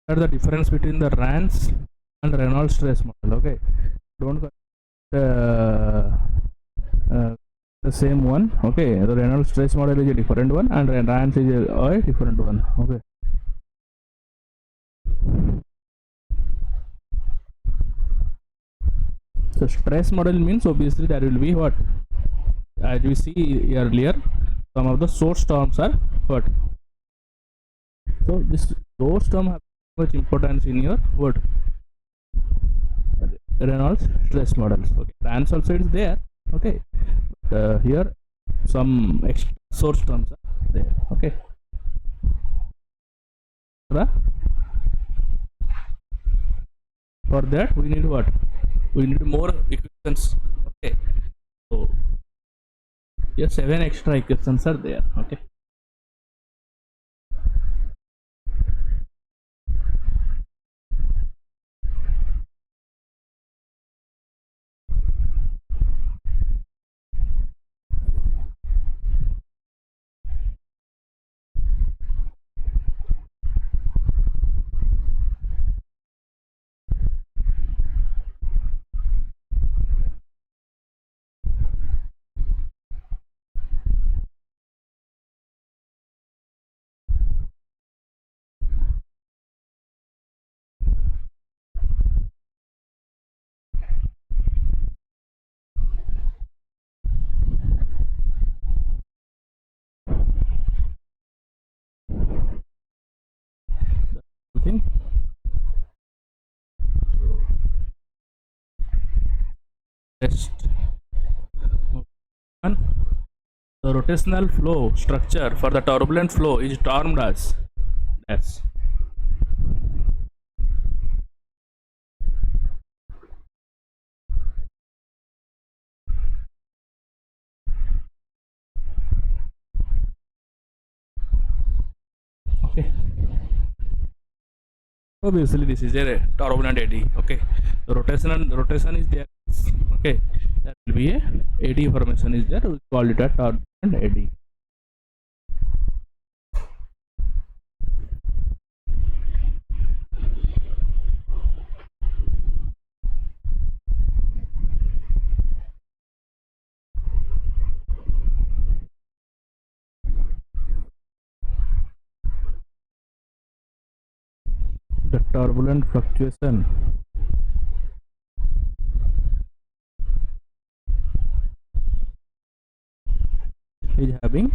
[SPEAKER 1] are the difference between the RANS and Reynolds stress model. Okay, don't uh, uh, the same one. Okay, the Reynolds stress model is a different one and RANS is a different one. Okay, so stress model means obviously there will be what, as we see earlier, some of the source terms are what. So this source term have much importance in your what, Reynolds stress models. Okay, RANS also is there. Okay, here some extra source terms are there. Okay, for that we need what, we need more equations. Okay, so here 7 extra equations are there. Okay, thing. Test one. The rotational flow structure for the turbulent flow is termed as dash. Okay, obviously this is a turbulent eddy. Okay, the rotation is there. Okay, that will be a eddy formation is there, we call it a turbulent eddy. The turbulent fluctuation is having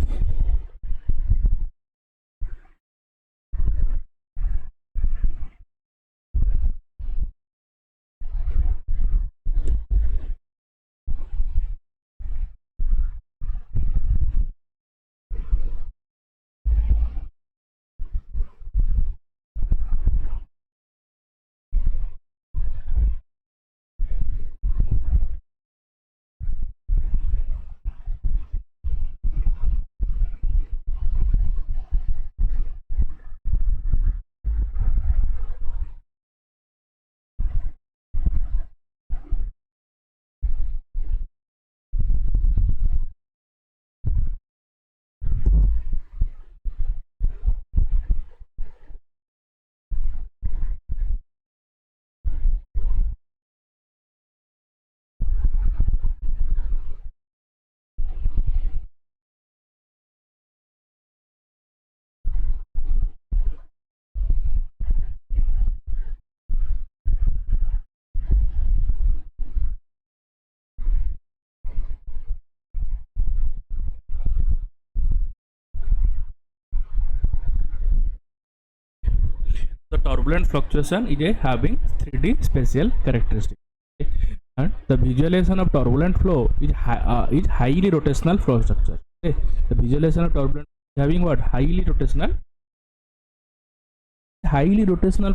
[SPEAKER 1] turbulent fluctuation is a having 3D spatial characteristic. Okay. And the visualization of turbulent flow is highly rotational flow structure. Okay. The visualization of turbulent having what? Highly rotational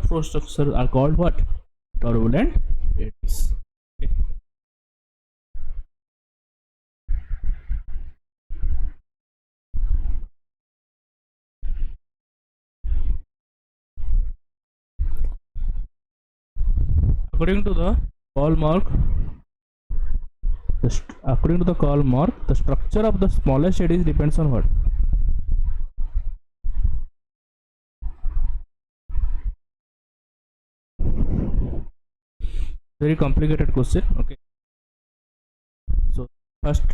[SPEAKER 1] flow structure are called what? Turbulent eddies. Okay. According to the Hallmark, according to the Hallmark, the structure of the smallest eddies depends on what? Very complicated question. Okay. So first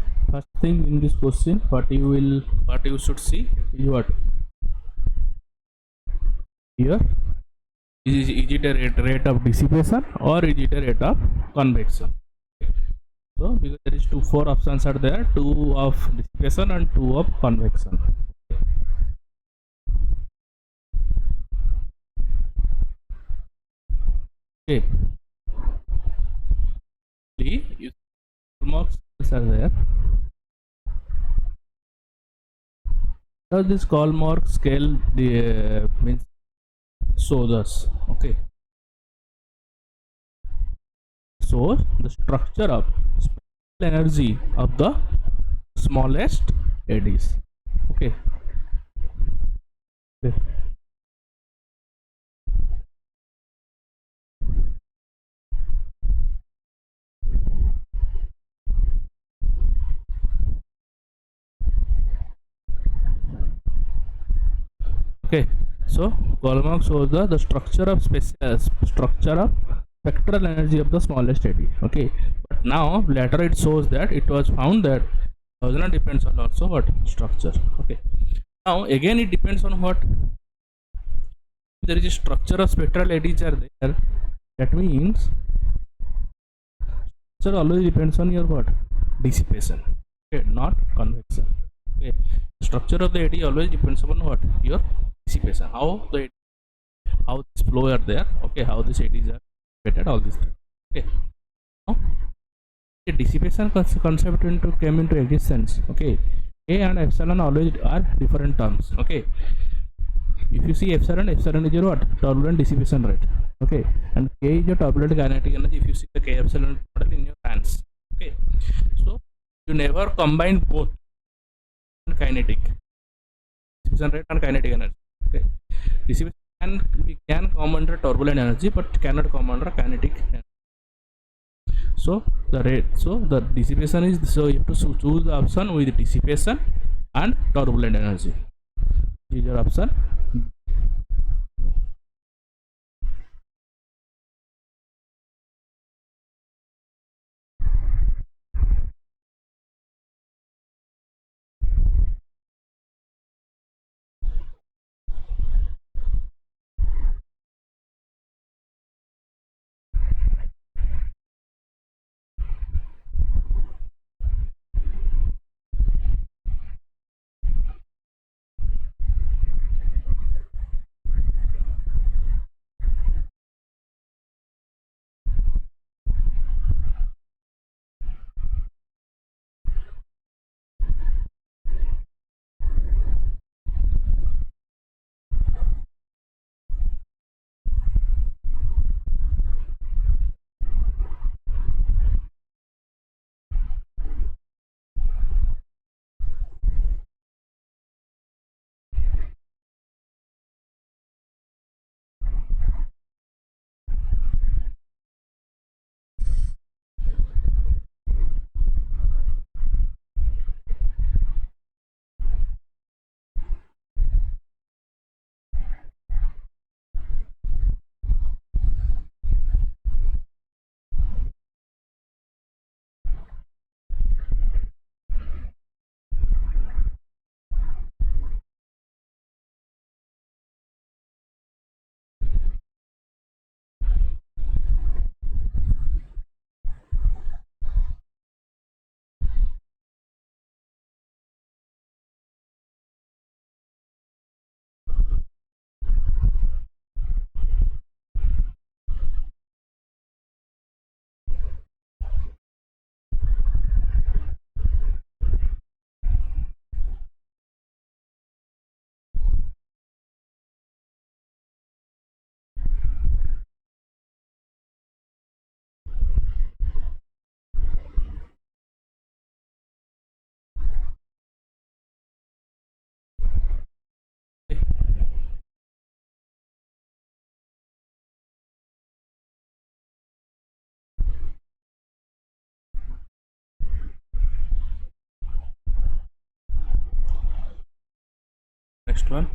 [SPEAKER 1] thing in this question, what you should see is what? Here is it a rate of dissipation or is it a rate of convection? So because there is four options are there, two of dissipation and two of convection. Okay. You marks are there. Does this Hallmark scale means shows us? Okay. So the structure of energy of the smallest eddies. Okay. Okay. Okay. So Kolmog shows the structure of structure of spectral energy of the smallest eddy. Okay. But now later it shows that it was found that Bosnia depends on also what structure. Okay. Now again it depends on what there is a structure of spectral eddies are there. That means structure always depends on your what dissipation. Okay, not convection. Okay. Structure of the eddy always depends upon what your dissipation. How this flow are there. Okay, how these eddies are dissipated. All these things. Okay. Now the dissipation concept came into existence. Okay. A and epsilon always are different terms. Okay. If you see epsilon is your what? Turbulent dissipation rate. Okay. And K is your turbulent kinetic energy. If you see the K epsilon model in your hands. Okay. So you never combine both kinetic dissipation rate and kinetic energy. Okay. Dissipation we can come under turbulent energy but cannot come under kinetic energy. So the dissipation is, so you have to choose the option with dissipation and turbulent energy. Choose your option. Next one.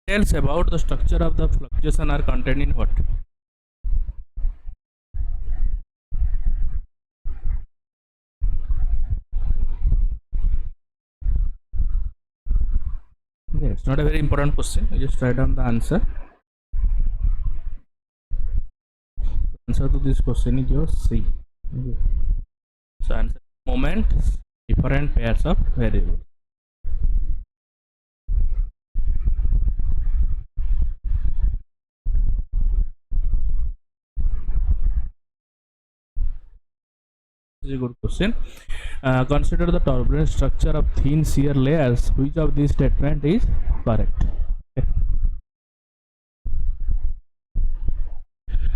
[SPEAKER 1] Details about the structure of the fluctuation are contained in what? Okay, it's not a very important question. You just write down the answer. Answer to this question is your C. Okay. So answer moment different pairs of variables. This is a good question. Consider the turbulent structure of thin shear layers. Which of these statement is correct? Okay.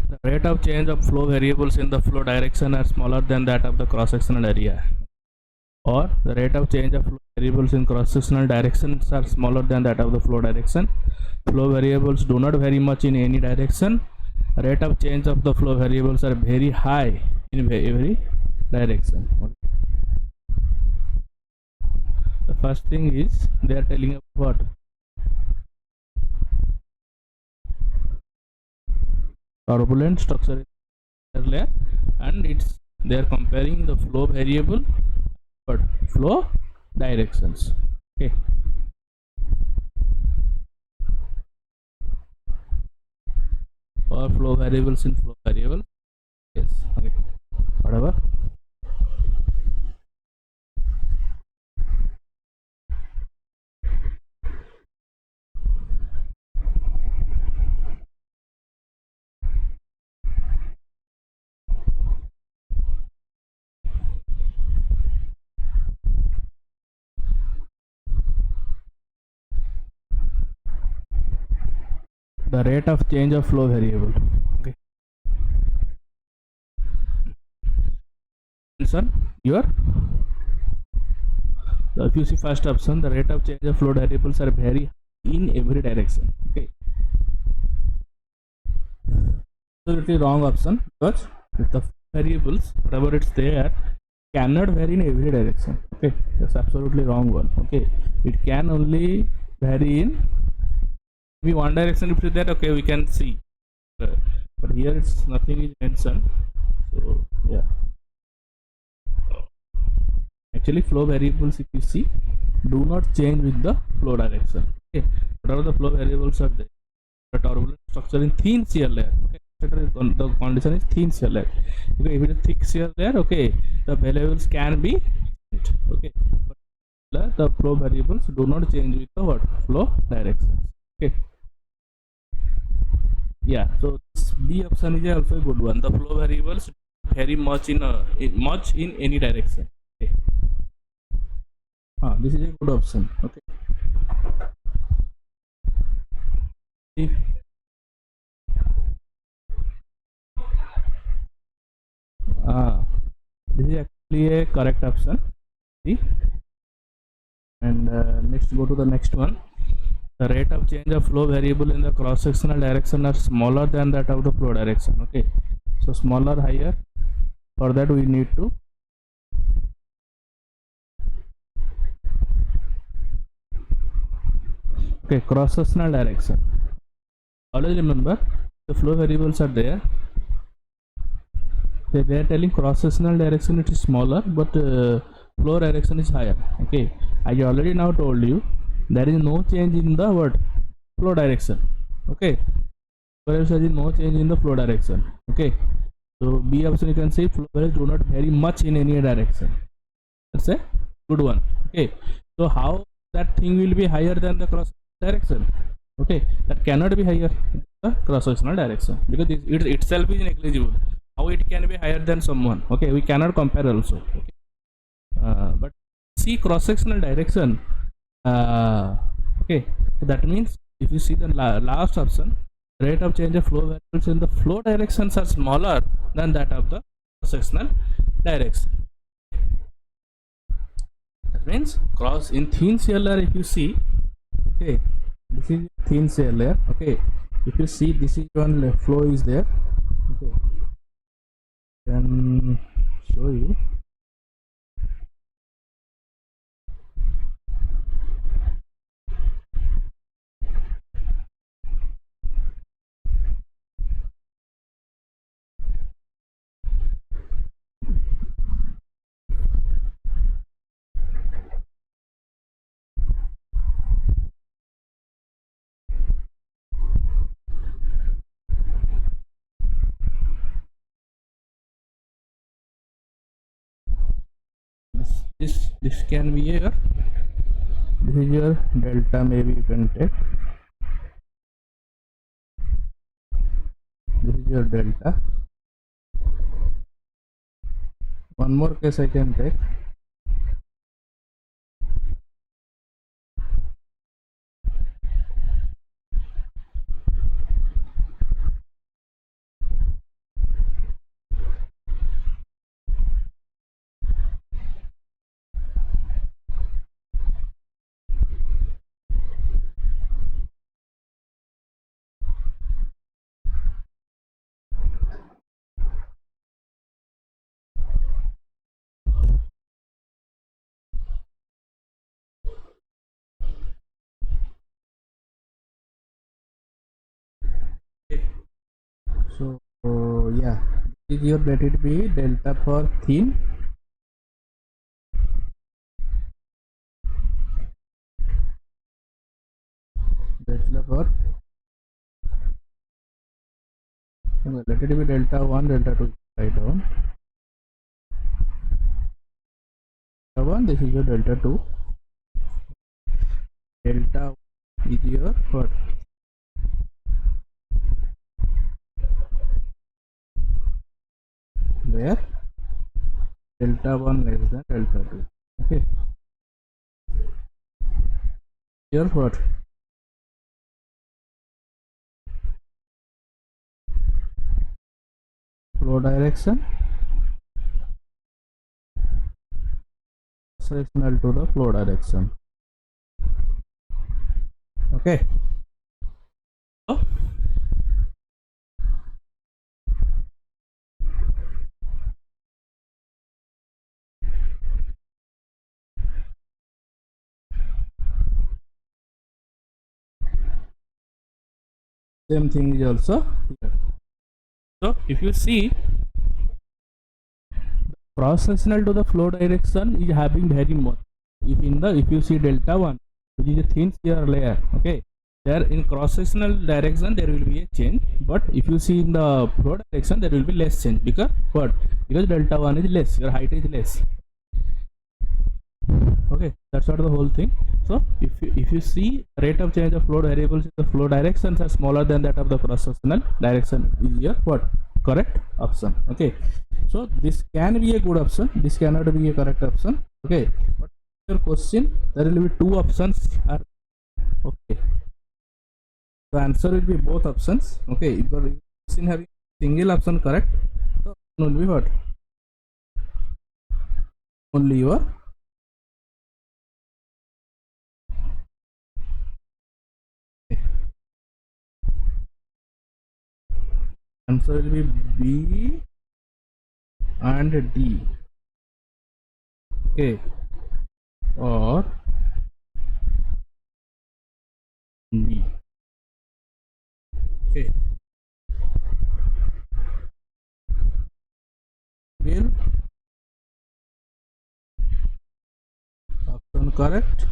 [SPEAKER 1] The rate of change of flow variables in the flow direction are smaller than that of the cross-sectional area. Or the rate of change of flow variables in cross-sectional directions are smaller than that of the flow direction. Flow variables do not vary much in any direction. Rate of change of the flow variables are very high in every direction. Okay. The first thing is they are telling us what? Turbulent structure layer, and it's they are comparing the flow variable but flow directions. Okay. Or flow variables in flow variable. Yes. Okay. Whatever. The rate of change of flow variable. Okay. Answer your. So if you see first option, the rate of change of flow variables are vary in every direction. Okay. Absolutely wrong option, because the variables, whatever it's there, cannot vary in every direction. Okay, that's absolutely wrong one. Okay, it can only vary in maybe one direction. If it's there, okay, we can see. But here it's nothing is mentioned. So yeah. Actually, flow variables, if you see, do not change with the flow direction. Okay, whatever the flow variables are there, the turbulent structure in thin shear layer. Okay, the condition is thin shear layer. Okay, if it is thick shear layer, okay, the variables can be changed. Okay, but the flow variables do not change with the what? Flow direction. Okay. Yeah, so this B option is also a good one. The flow variables vary much in any direction. Okay. This is a good option. Okay. If this is actually a correct option. See, and next go to the next one. The rate of change of flow variable in the cross-sectional direction are smaller than that of the flow direction. Okay, so smaller, higher. For that we need to cross-sectional direction. Always remember the flow variables are there. They are telling cross-sectional direction it is smaller, but flow direction is higher. Okay, I already now told you there is no change in the what? Flow direction. Okay, there is no change in the flow direction. Okay, so B option you can see flow values do not vary much in any direction. That's a good one. Okay, so how that thing will be higher than the cross direction? Okay, that cannot be higher in the cross-sectional direction because it itself is negligible. How it can be higher than someone? Okay, we cannot compare also. Okay, but see cross-sectional direction. Okay, so that means if you see the last option, rate of change of flow variables in the flow directions are smaller than that of the cross-sectional direction. That means cross in thin shear layer, if you see, okay, this is thin shear layer. Okay, if you see this is one flow is there. Okay, then show you. This can be your, this is your delta, maybe you can take, this is your delta. One more case I can take, so yeah, this is your, let it be delta for thin, delta for, let it be delta 1, delta 2, write down delta 1, this is your delta 2, delta is your what, where delta 1 less than delta 2. Okay, here what, flow direction proportional to the flow direction. Okay, so same thing is also here. So if you see, cross sectional to the flow direction is having very much, if you see delta 1, which is a thin shear layer, okay, there in cross sectional direction there will be a change, but if you see in the flow direction there will be less change, because what, because delta 1 is less, your height is less. Okay, that's what the whole thing. So if you see rate of change of flow variables in the flow directions are smaller than that of the cross sectional direction, is your what, correct option. Okay, so this can be a good option, this cannot be a correct option. Okay, but your question, there will be two options are, okay, the answer will be both options. Okay, if the question having single option correct, so will be what, only your answer will be B and D. Okay, or B. Okay, will option correct.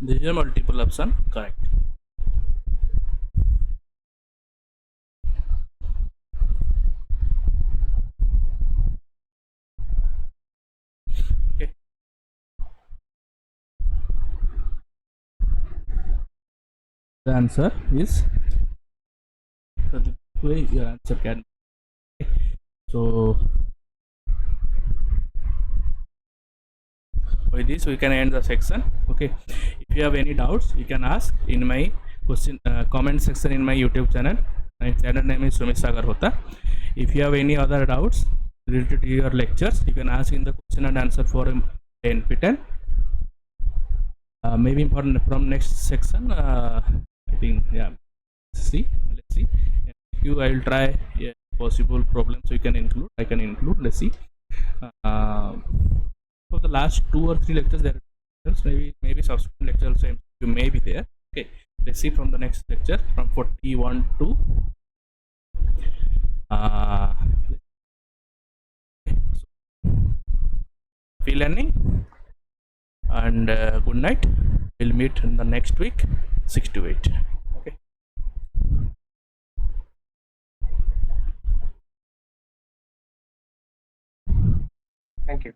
[SPEAKER 1] This is a multiple option correct. Okay, the answer is, so this way your answer can be. So with this we can end the section. Okay, if you have any doubts you can ask in my question comment section in my YouTube channel. My channel name is Sumit Sagar Hota. If you have any other doubts related to your lectures, you can ask in the question and answer forum NPTEL. Maybe from next section, I think, yeah, let's see. If you, I will try, yeah, possible problems we can include, I can include. Let's see. For the last 2 or 3 lectures, there are maybe subsequent lectures you may be there. Okay, let's see from the next lecture from 41 to uh, happy learning and good night. We'll meet in the next week 6 to 8. Okay.
[SPEAKER 2] Thank you.